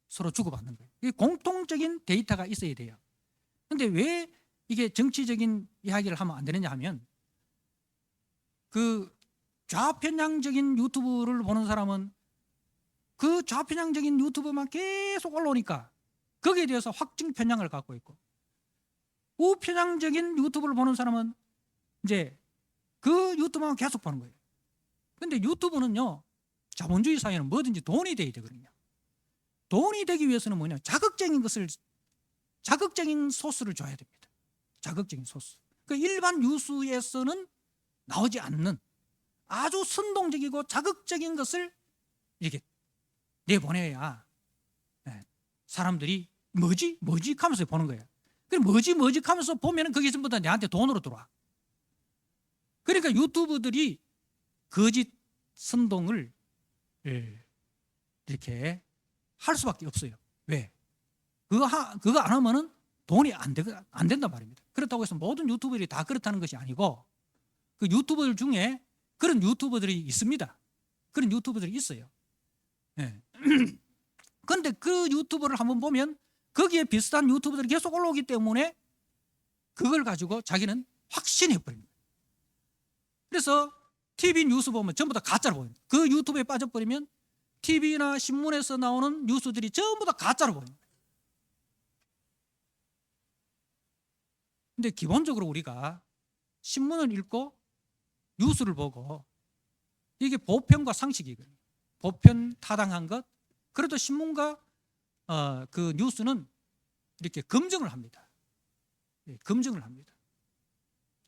서로 주고받는 거예요. 공통적인 데이터가 있어야 돼요. 그런데 왜 이게 정치적인 이야기를 하면 안 되느냐 하면 그 좌편향적인 유튜브를 보는 사람은 그 좌편향적인 유튜브만 계속 올라오니까 거기에 대해서 확증 편향을 갖고 있고 우편향적인 유튜브를 보는 사람은 이제 그 유튜브만 계속 보는 거예요. 그런데 유튜브는요, 자본주의 사회는 뭐든지 돈이 돼야 되거든요. 돈이 되기 위해서는 뭐냐, 자극적인 소스를 줘야 됩니다. 자극적인 소스. 그 일반 뉴스에서는 나오지 않는 아주 선동적이고 자극적인 것을 이렇게 내보내야 사람들이 뭐지 하면서 보는 거예요. 그럼 뭐지 하면서 보면 그게 전부 다 내한테 돈으로 들어와. 그러니까 유튜브들이 거짓 선동을 이렇게 할 수밖에 없어요. 왜? 그거 안 하면은 돈이 안 된단 말입니다. 그렇다고 해서 모든 유튜버들이 다 그렇다는 것이 아니고 그 유튜버들 중에 그런 유튜버들이 있습니다. 그런 유튜버들이 있어요. 그런데 그 유튜버를 한번 보면 거기에 비슷한 유튜버들이 계속 올라오기 때문에 그걸 가지고 자기는 확신해 버립니다. 그래서 TV 뉴스 보면 전부 다 가짜로 보여요. 그 유튜브에 빠져버리면 TV나 신문에서 나오는 뉴스들이 전부 다 가짜로 보여요. 근데 기본적으로 우리가 신문을 읽고 뉴스를 보고 이게 보편과 상식이거든요. 보편 타당한 것. 그래도 신문과 그 뉴스는 이렇게 검증을 합니다. 검증을 합니다.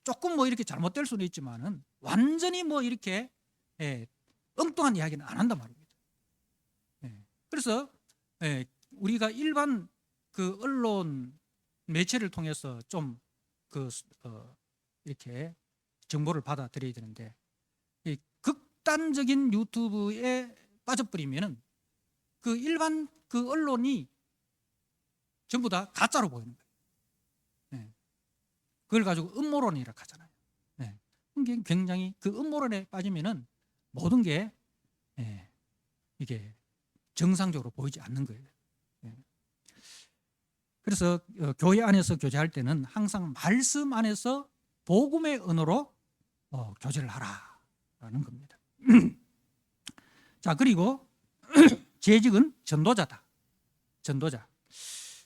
조금 뭐 이렇게 잘못될 수는 있지만은 완전히 뭐 이렇게 엉뚱한 이야기는 안 한단 말입니다. 그래서 우리가 일반 그 언론 매체를 통해서 좀 이렇게 정보를 받아들여야 되는데 이 극단적인 유튜브에 빠져버리면은 그 일반 그 언론이 전부 다 가짜로 보이는 거예요. 그걸 가지고 음모론이라고 하잖아요. 굉장히 그 음모론에 빠지면은 모든 게 이게 정상적으로 보이지 않는 거예요. 그래서 교회 안에서 교제할 때는 항상 말씀 안에서 복음의 언어로 교제를 하라라는 겁니다. 자, 그리고 재직은 전도자다. 전도자.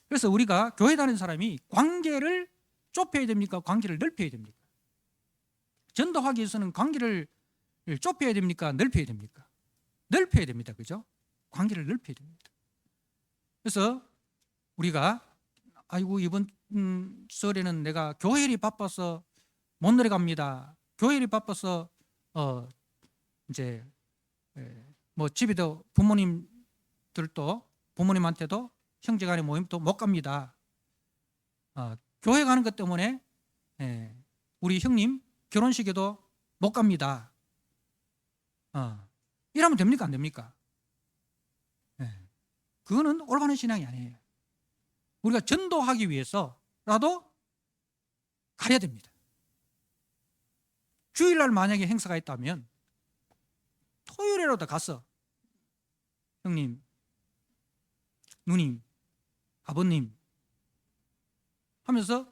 그래서 우리가 교회 다니는 사람이 관계를 좁혀야 됩니까? 관계를 넓혀야 됩니까? 전도하기 위해서는 관계를 좁혀야 됩니까? 넓혀야 됩니까? 넓혀야 됩니다. 그죠? 관계를 넓혀야 됩니다. 그래서 우리가 아이고 이번 설에는 내가 교회일이 바빠서 못 내려갑니다. 교회일이 바빠서 이제 뭐 집에도 부모님한테도 형제간의 모임도 못 갑니다. 교회 가는 것 때문에 우리 형님 결혼식에도 못 갑니다. 이러면 됩니까? 안 됩니까? 그거는 올바른 신앙이 아니에요. 우리가 전도하기 위해서라도 가야 됩니다. 주일날 만약에 행사가 있다면 토요일에라도 가서 형님, 누님, 아버님 하면서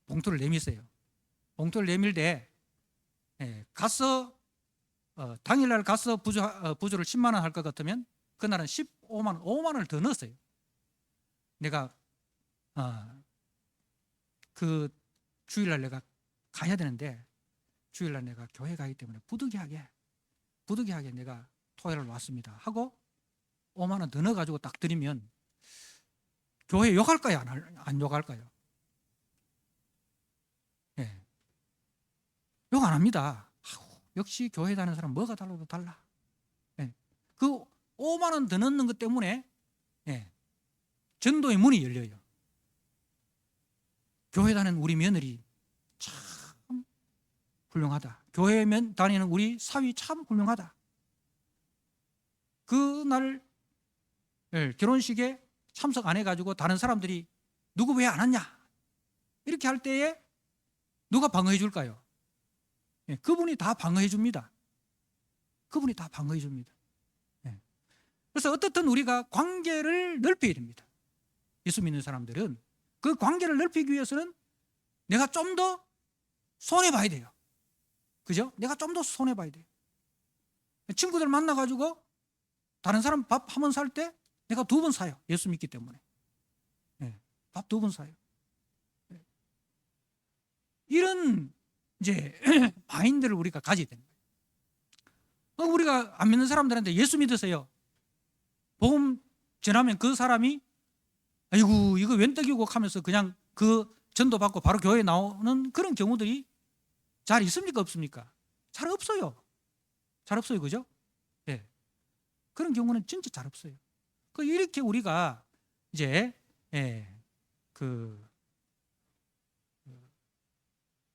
봉투를 내미세요. 봉투를 내밀 때 가서 당일날 가서 부조를 10만 원 할 것 같으면 그날은 15만 원, 5만 원을 더 넣었어요. 내가 그 주일날 내가 가야 되는데 주일날 내가 교회 가기 때문에 부득이하게 내가 토요일날 왔습니다 하고 5만 원 더 넣어가지고 딱 드리면 교회 욕할까요? 안 욕할까요? 욕 안 합니다. 역시 교회 다니는 사람 뭐가 달라도 달라. 그 5만 원 더 넣는 것 때문에 전도의 문이 열려요. 교회 다니는 우리 며느리 참 훌륭하다. 교회 다니는 우리 사위 참 훌륭하다. 그날 결혼식에 참석 안 해가지고 다른 사람들이 누구 왜 안 왔냐 이렇게 할 때에 누가 방어해 줄까요? 그분이 다 방어해 줍니다. 그분이 다 방어해 줍니다. 그래서 어떻든 우리가 관계를 넓혀야 됩니다. 예수 믿는 사람들은 그 관계를 넓히기 위해서는 내가 좀 더 손해봐야 돼요. 그죠? 내가 좀 더 손해봐야 돼요. 친구들 만나가지고 다른 사람 밥 한 번 살 때 내가 2번 사요. 예수 믿기 때문에. 밥 2번 사요. 이런 이제 마인드를 우리가 가져야 되는 거예요. 우리가 안 믿는 사람들한테 예수 믿으세요. 복음 전하면 그 사람이 아이고 이거 웬 떡이고 하면서 그냥 그 전도 받고 바로 교회에 나오는 그런 경우들이 잘 있습니까? 없습니까? 잘 없어요. 잘 없어요. 그죠? 그런 경우는 진짜 잘 없어요. 이렇게 우리가 이제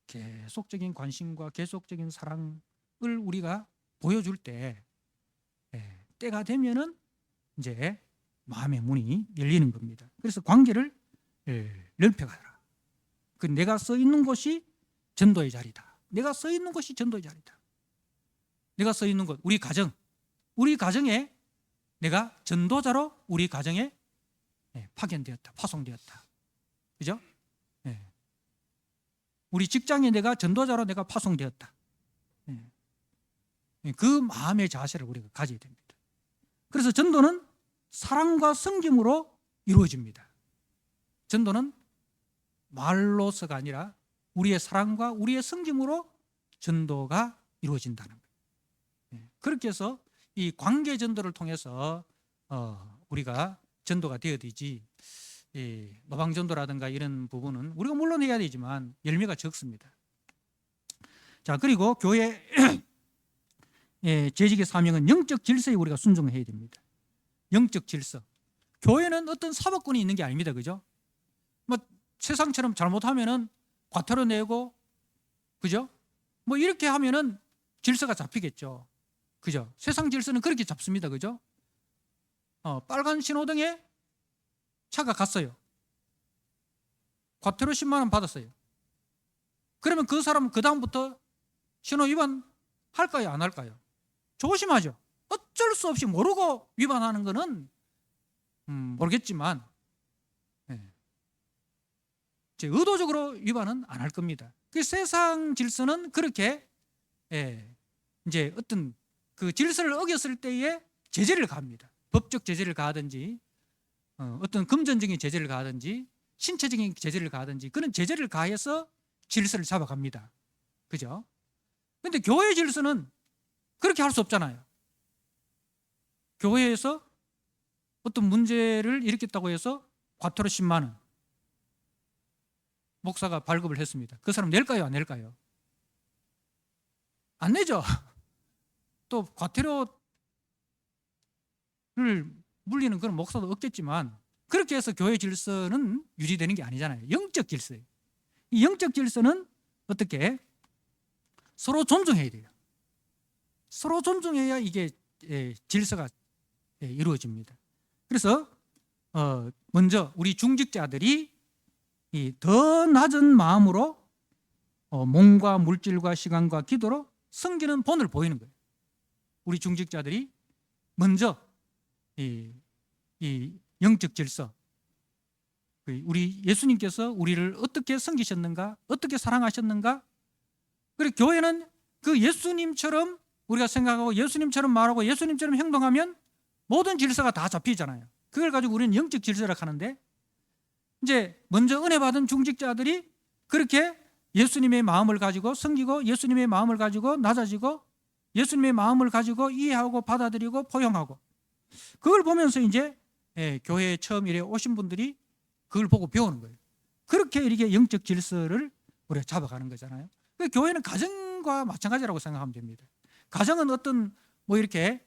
계속적인 관심과 계속적인 사랑을 우리가 보여줄 때 때가 되면은 이제 마음의 문이 열리는 겁니다. 그래서 관계를 넓혀가라. 내가 서 있는 곳이 전도의 자리다. 내가 서 있는 곳이 전도의 자리다. 내가 서 있는 곳, 우리 가정에 내가 전도자로 우리 가정에 파견되었다, 파송되었다. 그죠? 우리 직장에 내가 전도자로 내가 파송되었다. 그 마음의 자세를 우리가 가져야 됩니다. 그래서 전도는 사랑과 섬김으로 이루어집니다. 전도는 말로서가 아니라 우리의 사랑과 우리의 섬김으로 전도가 이루어진다는 거예요. 그렇게 해서 이 관계 전도를 통해서 우리가 전도가 되어야 되지, 노방 전도라든가 이런 부분은 우리가 물론 해야 되지만 열매가 적습니다. 자, 그리고 교회 재직의 사명은 영적 질서에 우리가 순종해야 됩니다. 영적 질서. 교회는 어떤 사법권이 있는 게 아닙니다. 그죠? 뭐 세상처럼 잘못하면은 과태료 내고, 그죠? 뭐 이렇게 하면은 질서가 잡히겠죠. 그죠? 세상 질서는 그렇게 잡습니다. 그죠? 빨간 신호등에 차가 갔어요. 과태료 10만 원 받았어요. 그러면 그 사람은 그 다음부터 신호 위반 할까요? 안 할까요? 조심하죠. 어쩔 수 없이 모르고 위반하는 거는 모르겠지만 이제 의도적으로 위반은 안 할 겁니다. 그 세상 질서는 그렇게 이제 어떤 그 질서를 어겼을 때에 제재를 가합니다. 법적 제재를 가하든지 어떤 금전적인 제재를 가하든지 신체적인 제재를 가하든지 그런 제재를 가해서 질서를 잡아갑니다. 그죠? 근데 교회 질서는 그렇게 할 수 없잖아요. 교회에서 어떤 문제를 일으켰다고 해서 과태료 10만 원 목사가 발급을 했습니다. 그 사람 낼까요? 안 낼까요? 안 내죠. 또 과태료를 물리는 그런 목사도 없겠지만 그렇게 해서 교회 질서는 유지되는 게 아니잖아요. 영적 질서예요. 이 영적 질서는 어떻게 서로 존중해야 돼요. 서로 존중해야 이게 질서가 이루어집니다. 그래서 먼저 우리 중직자들이 이 더 낮은 마음으로 몸과 물질과 시간과 기도로 섬기는 본을 보이는 거예요. 우리 중직자들이 먼저 이 영적 질서, 우리 예수님께서 우리를 어떻게 섬기셨는가, 어떻게 사랑하셨는가. 그리고 교회는 그 예수님처럼 우리가 생각하고 예수님처럼 말하고 예수님처럼 행동하면 모든 질서가 다 잡히잖아요. 그걸 가지고 우리는 영적 질서라고 하는데, 이제 먼저 은혜 받은 중직자들이 그렇게 예수님의 마음을 가지고 섬기고 예수님의 마음을 가지고 낮아지고 예수님의 마음을 가지고 이해하고 받아들이고 포용하고, 그걸 보면서 이제 교회에 처음 이래 오신 분들이 그걸 보고 배우는 거예요. 그렇게 이렇게 영적 질서를 우리가 잡아가는 거잖아요. 교회는 가정과 마찬가지라고 생각하면 됩니다. 가정은 어떤 뭐 이렇게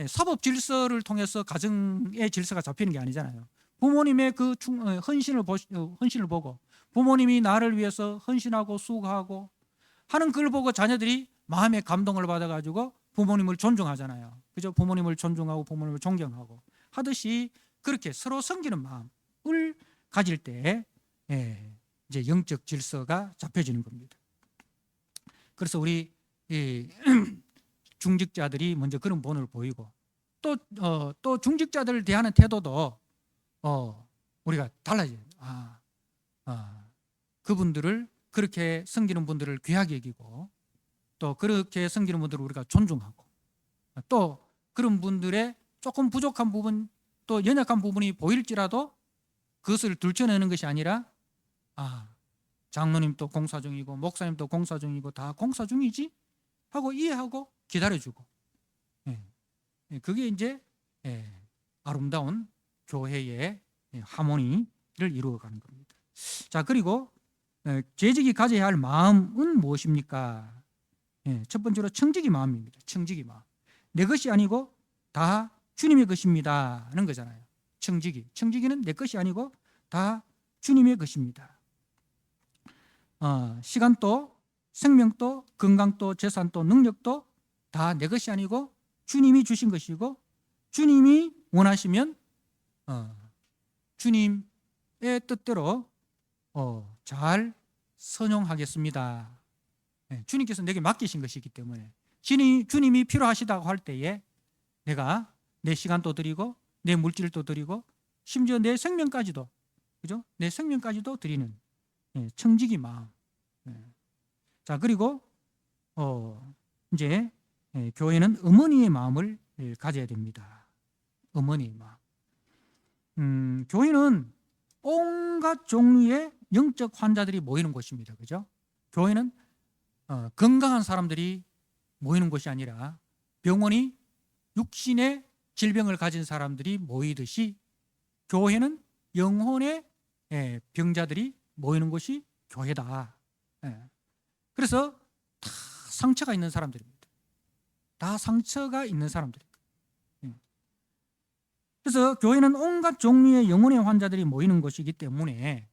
사법 질서를 통해서 가정의 질서가 잡히는 게 아니잖아요. 부모님의 그 헌신을 보고 부모님이 나를 위해서 헌신하고 수고하고 하는 걸 보고 자녀들이 마음의 감동을 받아가지고 부모님을 존중하잖아요. 그죠? 부모님을 존중하고 부모님을 존경하고 하듯이 그렇게 서로 섬기는 마음을 가질 때 이제 영적 질서가 잡혀지는 겁니다. 그래서 우리 중직자들이 먼저 그런 본을 보이고 또 중직자들을 대하는 태도도 우리가 달라져요. 그분들을 그렇게 섬기는 분들을 귀하게 여기고 또 그렇게 섬기는 분들을 우리가 존중하고 또 그런 분들의 조금 부족한 부분 또 연약한 부분이 보일지라도 그것을 들춰내는 것이 아니라 장로님도 공사 중이고 목사님도 공사 중이고 다 공사 중이지 하고 이해하고 기다려주고 그게 이제 아름다운 교회의 하모니를 이루어가는 겁니다. 자, 그리고 재직이 가져야 할 마음은 무엇입니까? 첫 번째로 청지기 마음입니다. 청지기 마음. 내 것이 아니고 다 주님의 것입니다 하는 거잖아요. 청지기는 내 것이 아니고 다 주님의 것입니다. 시간도 생명도 건강도 재산도 능력도 다 내 것이 아니고 주님이 주신 것이고 주님이 원하시면 주님의 뜻대로 잘 선용하겠습니다. 주님께서 내게 맡기신 것이기 때문에 주님이 필요하시다고 할 때에 내가 내 시간도 드리고 내 물질도 드리고 심지어 내 생명까지도, 그죠? 내 생명까지도 드리는 청지기 마음. 자, 그리고 이제 교회는 어머니의 마음을 가져야 됩니다. 어머니의 마음. 교회는 온갖 종류의 영적 환자들이 모이는 곳입니다. 그죠? 교회는 건강한 사람들이 모이는 곳이 아니라 병원이 육신의 질병을 가진 사람들이 모이듯이 교회는 영혼의 병자들이 모이는 곳이 교회다. 그래서 다 상처가 있는 사람들입니다. 다 상처가 있는 사람들입니다. 그래서 교회는 온갖 종류의 영혼의 환자들이 모이는 곳이기 때문에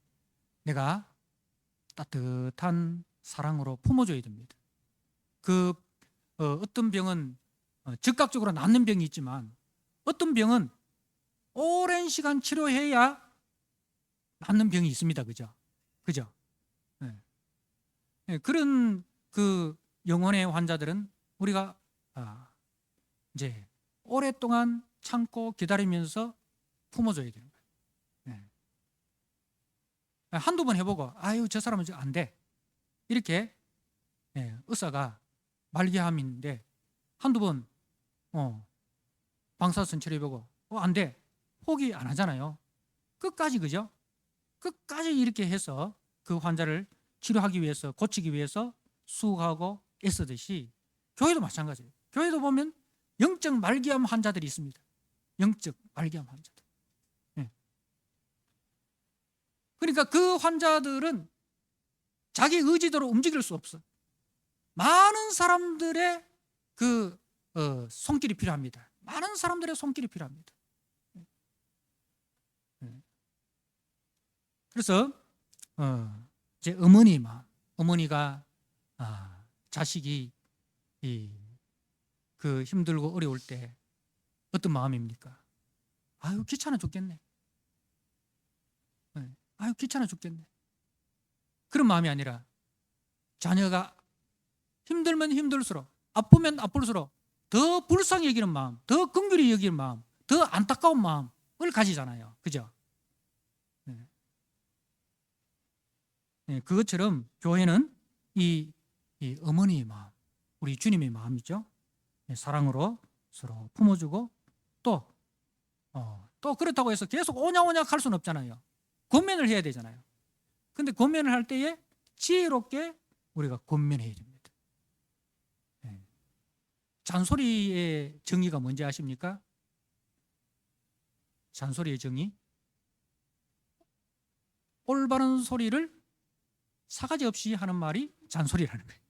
내가 따뜻한 사랑으로 품어줘야 됩니다. 어떤 병은 즉각적으로 낫는 병이 있지만 어떤 병은 오랜 시간 치료해야 낫는 병이 있습니다. 그죠? 그런 그 영혼의 환자들은 우리가 이제 오랫동안 참고 기다리면서 품어줘야 되는 거예요. 한두 번 해보고 저 사람은 안 돼. 이렇게 의사가 말기암인데 한두 번 방사선 치료해보고 안 돼. 포기 안 하잖아요. 끝까지, 그죠? 끝까지 이렇게 해서 그 환자를 치료하기 위해서, 고치기 위해서 수고하고 애쓰듯이 교회도 마찬가지예요. 교회도 보면 영적 말기암 환자들이 있습니다. 영적 말기암 환자들. 그러니까 그 환자들은 자기 의지대로 움직일 수 없어. 많은 사람들의 손길이 필요합니다. 많은 사람들의 손길이 필요합니다. 그래서 이제 어머니가 자식이 그 힘들고 어려울 때 어떤 마음입니까? 아유 귀찮아 죽겠네. 아유 귀찮아 죽겠네. 그런 마음이 아니라 자녀가 힘들면 힘들수록 아프면 아플수록 더 불쌍히 여기는 마음, 더 긍휼히 여기는 마음, 더 안타까운 마음을 가지잖아요. 그죠? 그것처럼 교회는 이 어머니의 마음, 우리 주님의 마음이죠. 사랑으로 서로 품어주고 또 그렇다고 해서 계속 오냐오냐 할 수는 없잖아요. 권면을 해야 되잖아요. 근데 권면을 할 때에 지혜롭게 우리가 권면해야 됩니다. 잔소리의 정의가 뭔지 아십니까? 잔소리의 정의. 올바른 소리를 사가지 없이 하는 말이 잔소리라는 거예요.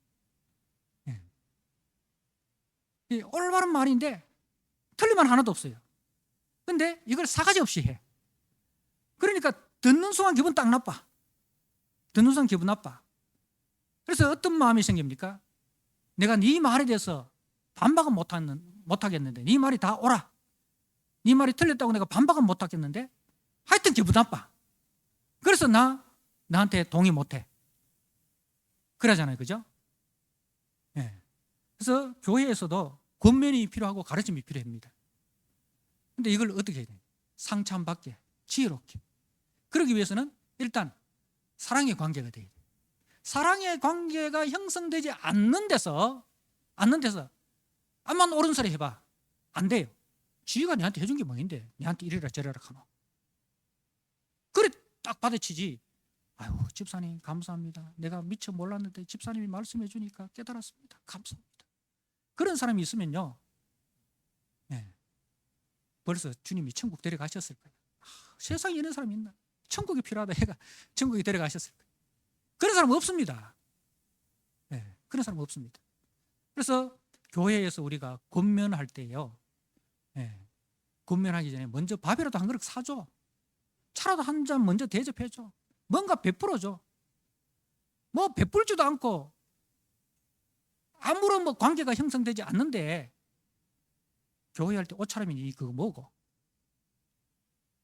올바른 말인데 틀린 말 하나도 없어요. 근데 이걸 사가지 없이 해. 그러니까 듣는 순간 기분 딱 나빠. 듣는 순간 기분 나빠. 그래서 어떤 마음이 생깁니까? 내가 네 말에 대해서 반박은 못하겠는데 네 말이 다 옳아. 네 말이 틀렸다고 내가 반박은 못하겠는데 하여튼 기분 나빠. 그래서 나한테 동의 못해. 그러잖아요. 그죠? 그래서 교회에서도 권면이 필요하고 가르침이 필요합니다. 근데 이걸 어떻게 해야 돼요? 상처받게, 지혜롭게. 그러기 위해서는 일단 사랑의 관계가 돼야 돼요. 사랑의 관계가 형성되지 않는 데서 암만 옳은 소리 해봐. 안 돼요. 지혜가 내한테 해준 게 뭐인데 내한테 이래라 저래라 하노. 그래 딱 받아치지. 아유 집사님 감사합니다. 내가 미처 몰랐는데 집사님이 말씀해 주니까 깨달았습니다. 감사합니다. 그런 사람이 있으면요, 벌써 주님이 천국 데려가셨을 거예요. 세상에 이런 사람이 있나? 천국이 필요하다 해가 천국에 데려가셨을 거예요. 그런 사람 없습니다. 그런 사람 없습니다. 그래서 교회에서 우리가 권면할 때요, 권면하기 전에 먼저 밥이라도 한 그릇 사줘. 차라도 한 잔 먼저 대접해줘. 뭔가 베풀어줘. 뭐 베풀지도 않고 아무런 관계가 형성되지 않는데 교회 할 때 옷차림이 그거 뭐고?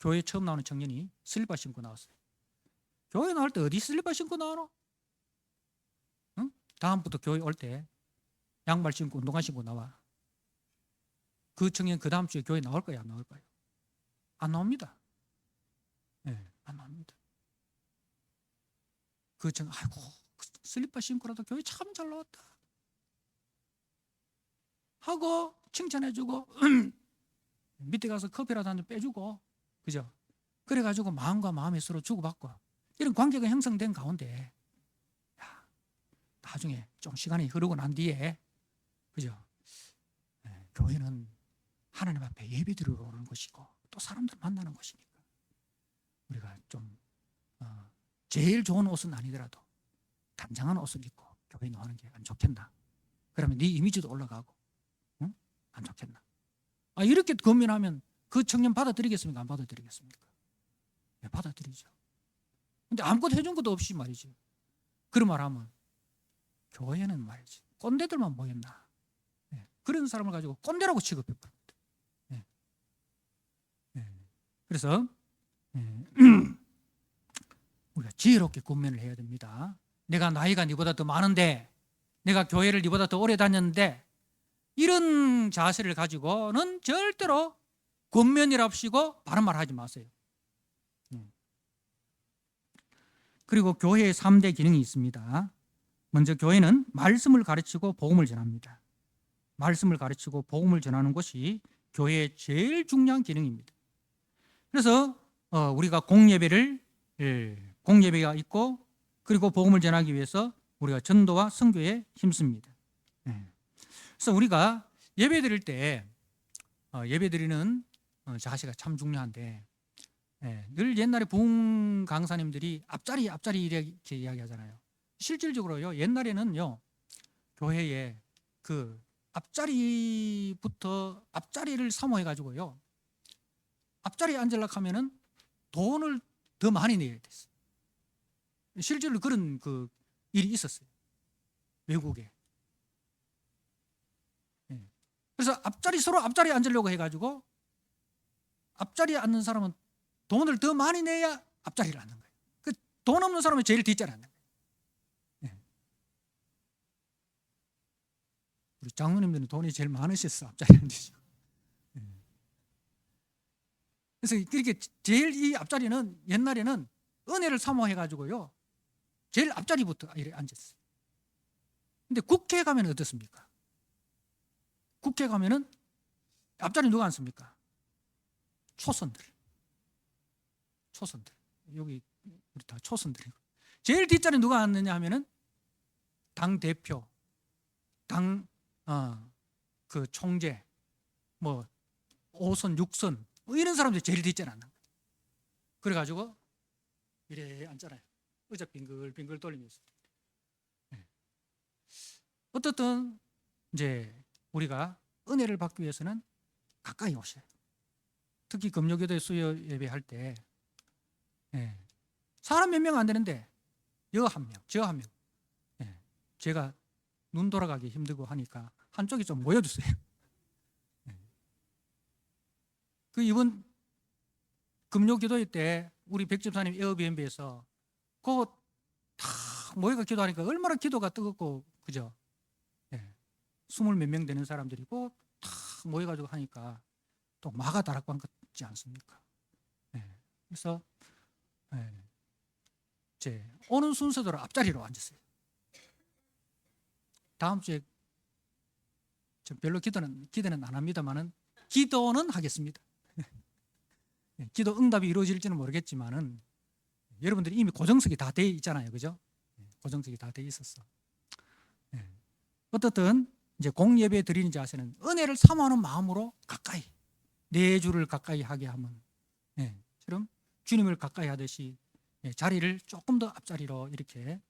교회 처음 나오는 청년이 슬리퍼 신고 나왔어요. 교회 나올 때 어디 슬리퍼 신고 나오노? 응? 다음부터 교회 올 때 양말 신고 운동화 신고 나와. 그 청년 그 다음 주에 교회 나올 거야 안 나올 거야? 안 나옵니다. 안 나옵니다. 그 청년 아이고 슬리퍼 신고라도 교회 참 잘 나왔다 하고 칭찬해주고 밑에 가서 커피라도 한 잔 빼주고, 그죠? 그래가지고 마음과 마음이 서로 주고받고 이런 관계가 형성된 가운데 나중에 좀 시간이 흐르고 난 뒤에, 그죠? 교회는 하나님 앞에 예배드리러 오는 것이고 또 사람들 만나는 것이니까 우리가 좀 제일 좋은 옷은 아니더라도 단정한 옷을 입고 교회에 나오는 게 안 좋겠나? 그러면 네 이미지도 올라가고, 응? 안 좋겠나? 이렇게 권면하면 그 청년 받아들이겠습니까? 안 받아들이겠습니까? 받아들이죠. 근데 아무것도 해준 것도 없이 말이죠. 그런 말 하면 교회는 말이지 꼰대들만 모였나? 그런 사람을 가지고 꼰대라고 취급해 버립니다. 그래서 우리가 지혜롭게 권면을 해야 됩니다. 내가 나이가 네보다 더 많은데, 내가 교회를 네보다 더 오래 다녔는데, 이런 자세를 가지고는 절대로 권면이랍시고 바른 말 하지 마세요. 그리고 교회의 3대 기능이 있습니다. 먼저 교회는 말씀을 가르치고 복음을 전합니다. 말씀을 가르치고 복음을 전하는 것이 교회의 제일 중요한 기능입니다. 그래서 우리가 공예배가 있고, 그리고 복음을 전하기 위해서 우리가 전도와 선교에 힘씁니다. 그래서 우리가 예배 드릴 때 예배 드리는 자세가 참 중요한데, 늘 옛날에 부흥 강사님들이 앞자리 이렇게 이야기하잖아요. 실질적으로요, 옛날에는요 교회에 그 앞자리를 사모해 가지고요, 앞자리에 앉으려고 하면은 돈을 더 많이 내야 됐어요. 실제로 그런 그 일이 있었어요, 외국에. 그래서 서로 앞자리에 앉으려고 해가지고 앞자리에 앉는 사람은 돈을 더 많이 내야 앞자리를 앉는 거예요. 그 돈 없는 사람은 제일 뒷자리에 앉는 거예요. 네. 우리 장로님들은 돈이 제일 많으셔서 앞자리에 앉으시죠. 네. 그래서 이렇게 제일 이 앞자리는 옛날에는 은혜를 사모해가지고요, 제일 앞자리부터 이렇게 앉았어요. 근데 국회에 가면 어떻습니까? 국회에 가면은 앞자리 누가 앉습니까? 초선들. 여기 우리 다 초선들이고. 제일 뒷자리 누가 앉느냐 하면은 당 대표, 그 총재, 뭐 5선, 6선 뭐 이런 사람들이 제일 뒷자리 앉는 거예요. 그래가지고 이래 앉잖아요. 의자 빙글빙글 돌리면서. 네. 어떻든 이제 우리가 은혜를 받기 위해서는 가까이 오셔야 돼요. 특히 금요교대 수요 예배할 때, 예, 사람 몇 명 안 되는데 여 한 명, 저 한 명, 예, 제가 눈 돌아가기 힘들고 하니까 한쪽이 좀 모여주세요. 예. 그 이번 금요기도회 때 우리 백집사님 에어비앤비에서 그거 다 모여가 기도하니까 얼마나 기도가 뜨겁고, 그죠? 예, 20 몇 명 되는 사람들이 꼭 다 모여가지고 하니까 또 마가 다락방 같지 않습니까? 예, 그래서 이제 오는 순서대로 앞자리로 앉았어요. 다음 주에 좀 별로 기대는 안 합니다만은 기도는 하겠습니다. 기도 응답이 이루어질지는 모르겠지만은 여러분들이 이미 고정석이 다 돼 있잖아요, 그죠? 고정석이 다 돼 있었어. 어떻든 이제 공예배 드리는 자세는 은혜를 사모하는 마음으로 가까이, 내 주를 가까이 하게 하면, 처럼 주님을 가까이 하듯이 자리를 조금 더 앞자리로 이렇게.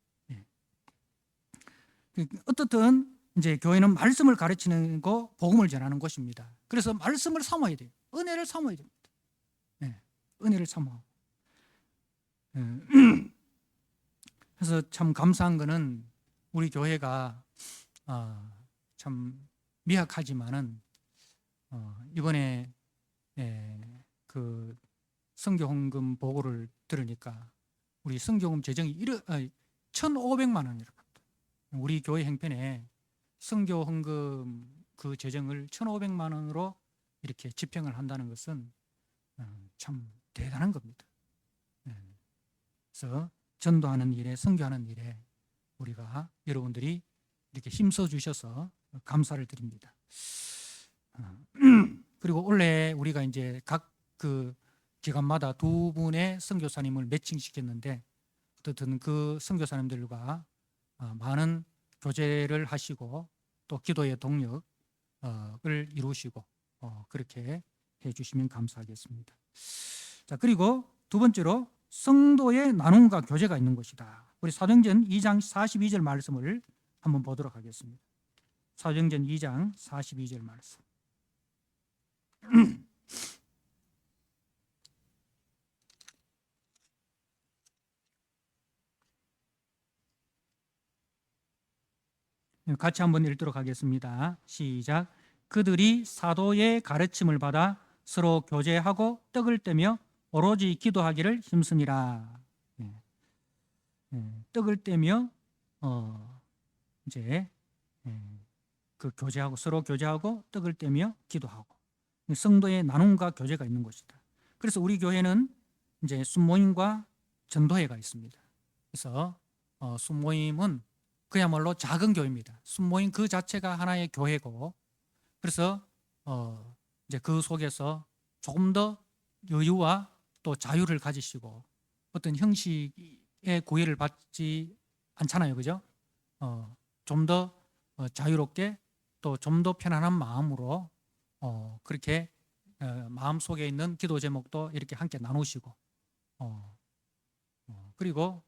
어떻든 이제 교회는 말씀을 가르치는 거, 복음을 전하는 곳입니다. 그래서 말씀을 사모해야 돼요. 은혜를 사모해야 됩니다. 은혜를 사모하고. 그래서 참 감사한 거는 우리 교회가 참 미약하지만은 이번에 그 선교헌금 보고를 들으니까 우리 선교헌금 재정이 1,500만 원이라고 합니다. 우리 교회 형편에 선교헌금 그 재정을 1,500만 원으로 이렇게 집행을 한다는 것은 참 대단한 겁니다. 그래서 전도하는 일에, 선교하는 일에 우리가 여러분들이 이렇게 힘써 주셔서 감사를 드립니다. 그리고 원래 우리가 이제 각 그 기관마다 2분의 선교사님을 매칭시켰는데, 어쨌든 그 선교사님들과 많은 교제를 하시고 또 기도의 동력을 이루시고 그렇게 해주시면 감사하겠습니다. 자, 그리고 두 번째로 성도의 나눔과 교제가 있는 것이다. 우리 사도행전 2장 42절 말씀을 한번 보도록 하겠습니다. 사도행전 2장 42절 말씀. 같이 한번 읽도록 하겠습니다. 시작. 그들이 사도의 가르침을 받아 서로 교제하고 떡을 떼며 오로지 기도하기를 힘쓰니라. 떡을 떼며 이제 그 교제하고, 서로 교제하고 떡을 떼며 기도하고, 성도의 나눔과 교제가 있는 곳이다. 그래서 우리 교회는 이제 순모임과 전도회가 있습니다. 그래서 순모임은 그야말로 작은 교회입니다. 순모임 그 자체가 하나의 교회고, 그래서 이제 그 속에서 조금 더 여유와 또 자유를 가지시고 어떤 형식의 구애를 받지 않잖아요, 그죠? 좀 더 자유롭게 또 좀 더 편안한 마음으로 그렇게 마음 속에 있는 기도 제목도 이렇게 함께 나누시고, 그리고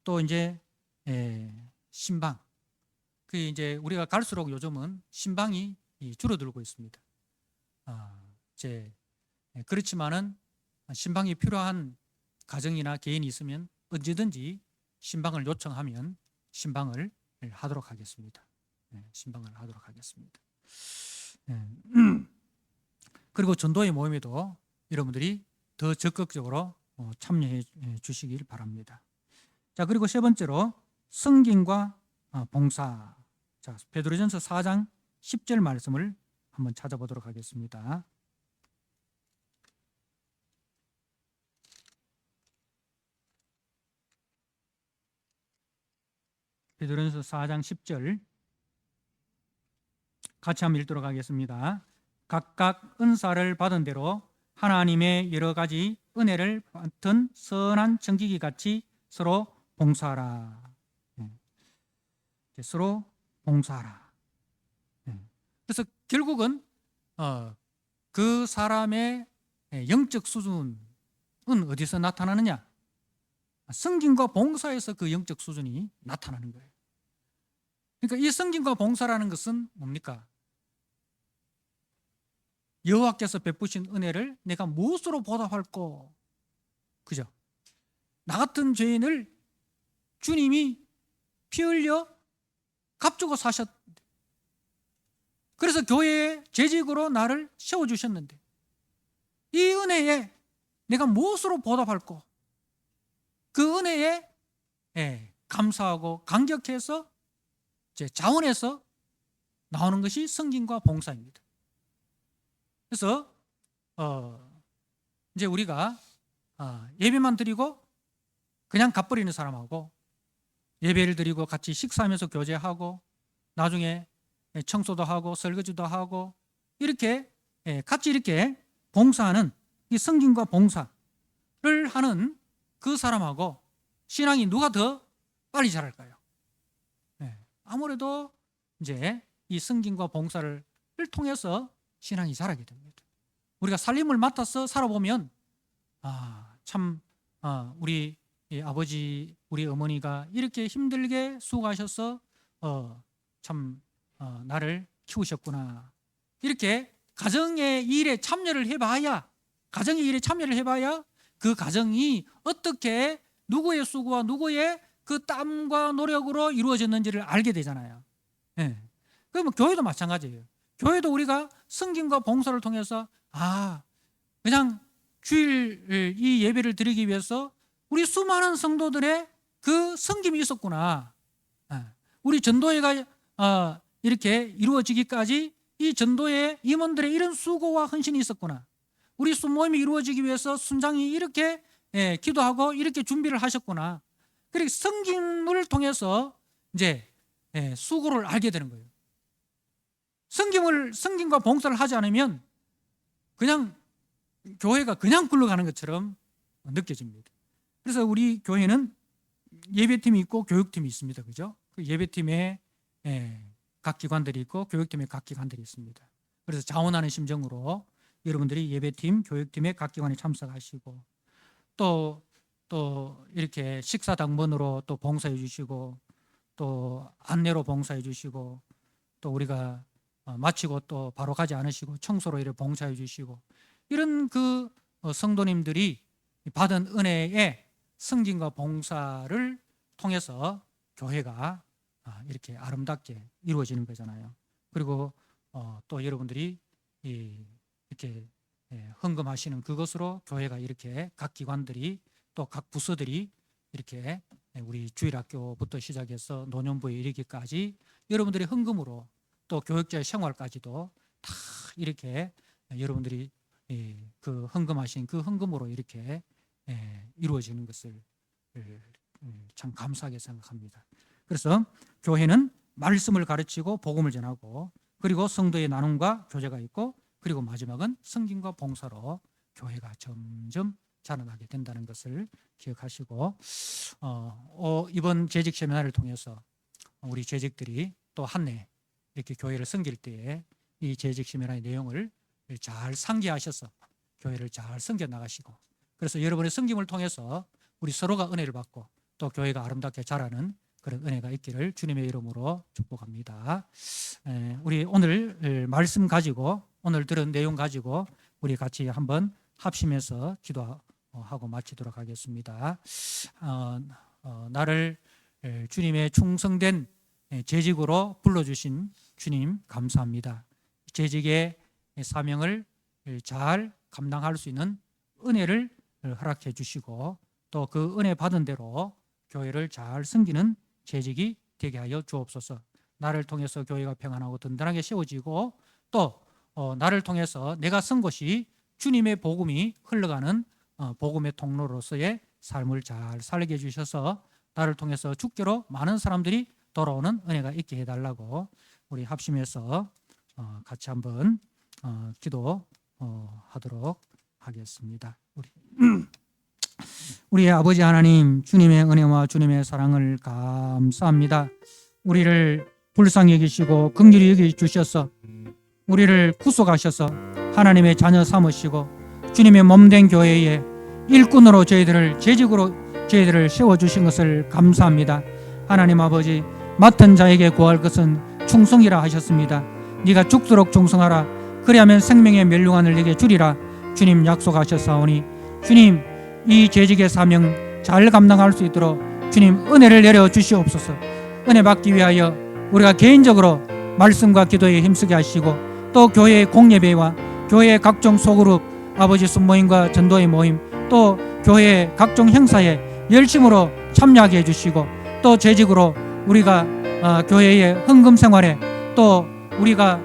또 이제 신방, 그 이제 우리가 갈수록 요즘은 신방이 줄어들고 있습니다. 이제 그렇지만은 신방이 필요한 가정이나 개인이 있으면 언제든지 신방을 요청하면 신방을 하도록 하겠습니다. 신방을 하도록 하겠습니다. 그리고 전도의 모임에도 여러분들이 더 적극적으로 참여해 주시길 바랍니다. 자, 그리고 세 번째로 성김과 봉사. 자, 베드로전서 4장 10절 말씀을 한번 찾아보도록 하겠습니다. 베드로전서 4장 10절 같이 한번 읽도록 하겠습니다. 각각 은사를 받은 대로 하나님의 여러 가지 은혜를 받은 선한 청지기 같이 서로 봉사하라. 서로 봉사하라. 그래서 결국은 그 사람의 영적 수준은 어디서 나타나느냐? 성김과 봉사에서 그 영적 수준이 나타나는 거예요. 그러니까 이 성김과 봉사라는 것은 뭡니까? 여호와께서 베푸신 은혜를 내가 무엇으로 보답할꼬? 그죠? 나 같은 죄인을 주님이 피 흘려 값주고 사셨는데, 그래서 교회의 재직으로 나를 세워주셨는데, 이 은혜에 내가 무엇으로 보답할꼬? 그 은혜에 감사하고 감격해서 제 자원에서 나오는 것이 성김과 봉사입니다. 그래서 이제 우리가 예배만 드리고 그냥 갚버리는 사람하고, 예배를 드리고 같이 식사하면서 교제하고 나중에 청소도 하고 설거지도 하고 이렇게 같이 이렇게 봉사하는 이 성김과 봉사를 하는 그 사람하고 신앙이 누가 더 빨리 자랄까요? 아무래도 이제 이 성김과 봉사를 통해서 신앙이 자라게 됩니다. 우리가 살림을 맡아서 살아보면 참 우리 아버지, 우리 어머니가 이렇게 힘들게 수고하셔서 참 나를 키우셨구나. 이렇게 가정의 일에 참여를 해봐야 그 가정이 어떻게 누구의 수고와 누구의 그 땀과 노력으로 이루어졌는지를 알게 되잖아요. 그러면 교회도 마찬가지예요. 교회도 우리가 성김과 봉사를 통해서 그냥 주일 이 예배를 드리기 위해서 우리 수많은 성도들의 그 성김이 있었구나. 우리 전도회가 이렇게 이루어지기까지 이 전도회 임원들의 이런 수고와 헌신이 있었구나. 우리 수모임이 이루어지기 위해서 순장이 이렇게 기도하고 이렇게 준비를 하셨구나. 그리고 성김을 통해서 이제 수고를 알게 되는 거예요. 성김과 봉사를 하지 않으면 그냥 교회가 그냥 굴러가는 것처럼 느껴집니다. 그래서 우리 교회는 예배팀이 있고 교육팀이 있습니다. 그죠? 그 예배팀에 각 기관들이 있고 교육팀에 각 기관들이 있습니다. 그래서 자원하는 심정으로 여러분들이 예배팀, 교육팀에 각 기관에 참석하시고 또 이렇게 식사 당번으로 또 봉사해 주시고 또 안내로 봉사해 주시고 또 우리가 마치고 또 바로 가지 않으시고 청소로 이렇게 봉사해 주시고 이런 그 성도님들이 받은 은혜의 성김과 봉사를 통해서 교회가 이렇게 아름답게 이루어지는 거잖아요. 그리고 또 여러분들이 이렇게 헌금하시는 그것으로 교회가 이렇게 각 기관들이 또 각 부서들이 이렇게 우리 주일학교부터 시작해서 노년부에 이르기까지 여러분들이 헌금으로 또 교육자의 생활까지도 다 이렇게 여러분들이 그 헌금하신 그 헌금으로 이렇게 이루어지는 것을 참 감사하게 생각합니다. 그래서 교회는 말씀을 가르치고 복음을 전하고 그리고 성도의 나눔과 교제가 있고 그리고 마지막은 성김과 봉사로 교회가 점점 자라나게 된다는 것을 기억하시고 이번 재직 세미나를 통해서 우리 재직들이 또 한 해 이렇게 교회를 섬길 때에 이 재직 세미나의 내용을 잘 상기하셔서 교회를 잘 섬겨 나가시고 그래서 여러분의 섬김을 통해서 우리 서로가 은혜를 받고 또 교회가 아름답게 자라는 그런 은혜가 있기를 주님의 이름으로 축복합니다. 우리 오늘 말씀 가지고 오늘 들은 내용 가지고 우리 같이 한번 합심해서 기도하고 마치도록 하겠습니다. 나를 주님의 충성된 재직으로 불러주신 주님 감사합니다. 재직의 사명을 잘 감당할 수 있는 은혜를 허락해 주시고 또 그 은혜 받은 대로 교회를 잘 섬기는 재직이 되게 하여 주옵소서. 나를 통해서 교회가 평안하고 든든하게 세워지고 또 나를 통해서 내가 쓴 것이 주님의 복음이 흘러가는 복음의 통로로서의 삶을 잘 살게 해주셔서 나를 통해서 주께로 많은 사람들이 돌아오는 은혜가 있게 해달라고 우리 합심해서 같이 한번 기도하도록 하겠습니다. 우리 아버지 하나님, 주님의 은혜와 주님의 사랑을 감사합니다. 우리를 불쌍히 여기시고 긍휼히 여기주셔서 우리를 구속하셔서 하나님의 자녀 삼으시고 주님의 몸된 교회에 일꾼으로 저희들을 재직으로 저희들을 세워주신 것을 감사합니다. 하나님 아버지, 맡은 자에게 구할 것은 충성이라 하셨습니다. 네가 죽도록 충성하라. 그리하면 생명의 멸류관을 내게 주리라. 주님 약속하셨사오니 주님 이 재직의 사명 잘 감당할 수 있도록 주님 은혜를 내려 주시옵소서. 은혜 받기 위하여 우리가 개인적으로 말씀과 기도에 힘쓰게 하시고 또 교회의 공예배와 교회의 각종 소그룹 아버지 순모임과 전도의 모임 또 교회의 각종 행사에 열심으로 참여하게 해주시고 또 재직으로 우리가 교회의 헌금 생활에 또 우리가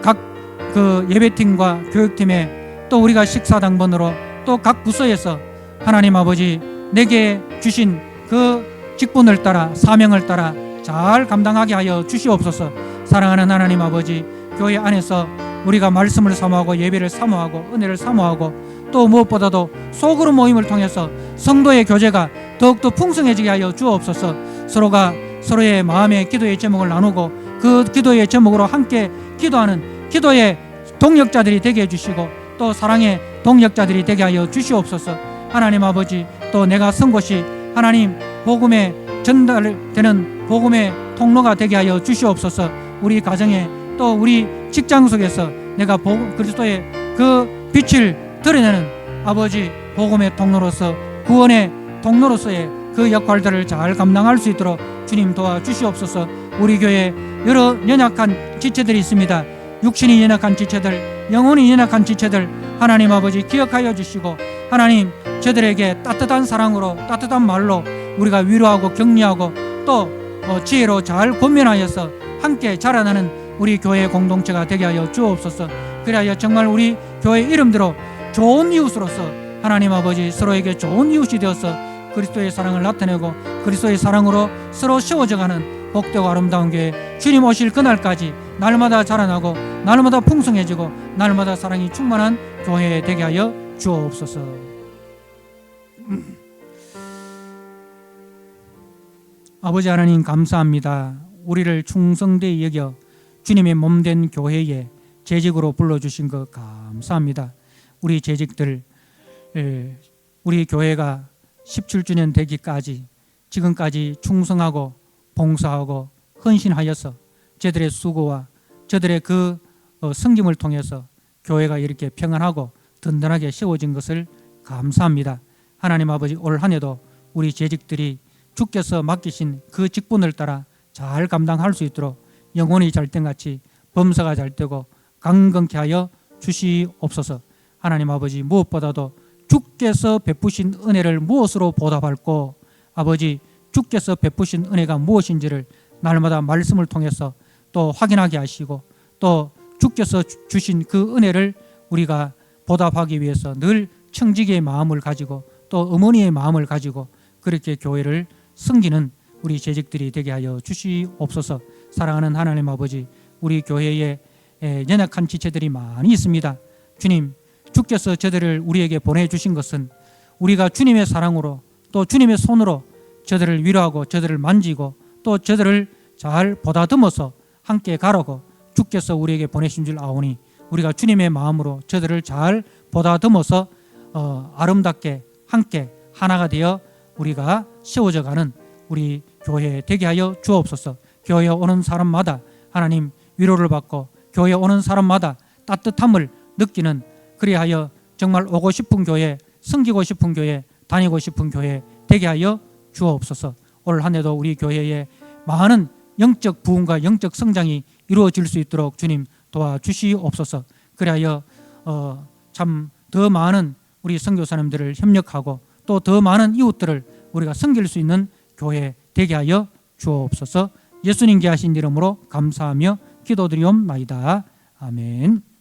각 그 예배팀과 교육팀에 또 우리가 식사당번으로 또 각 부서에서 하나님 아버지 내게 주신 그 직분을 따라 사명을 따라 잘 감당하게 하여 주시옵소서. 사랑하는 하나님 아버지, 교회 안에서 우리가 말씀을 사모하고 예배를 사모하고 은혜를 사모하고 또 무엇보다도 소그룹 모임을 통해서 성도의 교제가 더욱더 풍성해지게 하여 주옵소서. 서로가 서로의 마음의 기도의 제목을 나누고 그 기도의 제목으로 함께 기도하는 기도의 동역자들이 되게 해주시고 또 사랑의 동역자들이 되게 하여 주시옵소서. 하나님 아버지, 또 내가 쓴 것이 하나님 복음에 전달되는 복음의 통로가 되게 하여 주시옵소서. 우리 가정에 또 우리 직장 속에서 내가 그리스도의 그 빛을 드러내는 아버지 복음의 통로로서 구원의 통로로서의 그 역할들을 잘 감당할 수 있도록 주님 도와주시옵소서. 우리 교회에 여러 연약한 지체들이 있습니다. 육신이 연약한 지체들, 영혼이 연약한 지체들 하나님 아버지 기억하여 주시고 하나님 저들에게 따뜻한 사랑으로 따뜻한 말로 우리가 위로하고 격려하고 또 지혜로 잘 권면하여서 함께 자라나는 우리 교회 공동체가 되게 하여 주옵소서. 그리하여 정말 우리 교회 이름대로 좋은 이웃으로서 하나님 아버지 서로에게 좋은 이웃이 되어서 그리스도의 사랑을 나타내고 그리스도의 사랑으로 서로 세워져가는 복되고 아름다운 교회 주님 오실 그날까지 날마다 자라나고 날마다 풍성해지고 날마다 사랑이 충만한 교회 되게 하여 주옵소서. 아버지 하나님 감사합니다. 우리를 충성되이 여겨 주님의 몸된 교회에 재직으로 불러주신 것 감사합니다. 우리 재직들 우리 교회가 17주년 되기까지 지금까지 충성하고 봉사하고 헌신하여서 저들의 수고와 저들의 그 섬김을 통해서 교회가 이렇게 평안하고 든든하게 세워진 것을 감사합니다. 하나님 아버지, 올 한 해도 우리 재직들이 주께서 맡기신 그 직분을 따라 잘 감당할 수 있도록 영혼이 잘된같이 범사가 잘되고 강건케 하여 주시옵소서. 하나님 아버지, 무엇보다도 주께서 베푸신 은혜를 무엇으로 보답할고 아버지 주께서 베푸신 은혜가 무엇인지를 날마다 말씀을 통해서 또 확인하게 하시고 또 주께서 주신 그 은혜를 우리가 보답하기 위해서 늘 청지기의 마음을 가지고 또 어머니의 마음을 가지고 그렇게 교회를 섬기는 우리 재직들이 되게 하여 주시옵소서. 사랑하는 하나님 아버지, 우리 교회에 연약한 지체들이 많이 있습니다. 주님, 주께서 저들을 우리에게 보내주신 것은 우리가 주님의 사랑으로 또 주님의 손으로 저들을 위로하고 저들을 만지고 또 저들을 잘 보다듬어서 함께 가라고 주께서 우리에게 보내신 줄 아오니 우리가 주님의 마음으로 저들을 잘 보다듬어서 아름답게 함께 하나가 되어 우리가 세워져가는 우리 교회에 되게 하여 주옵소서. 교회에 오는 사람마다 하나님 위로를 받고 교회에 오는 사람마다 따뜻함을 느끼는 그리하여 정말 오고 싶은 교회, 섬기고 싶은 교회, 다니고 싶은 교회 되게 하여 주옵소서. 올 한 해도 우리 교회에 많은 영적 부흥과 영적 성장이 이루어질 수 있도록 주님 도와주시옵소서. 그리하여 참 더 많은 우리 선교사님들을 협력하고 또 더 많은 이웃들을 우리가 섬길 수 있는 교회 되게 하여 주옵소서. 예수님께 하신 이름으로 감사하며 기도드리옵나이다. 아멘.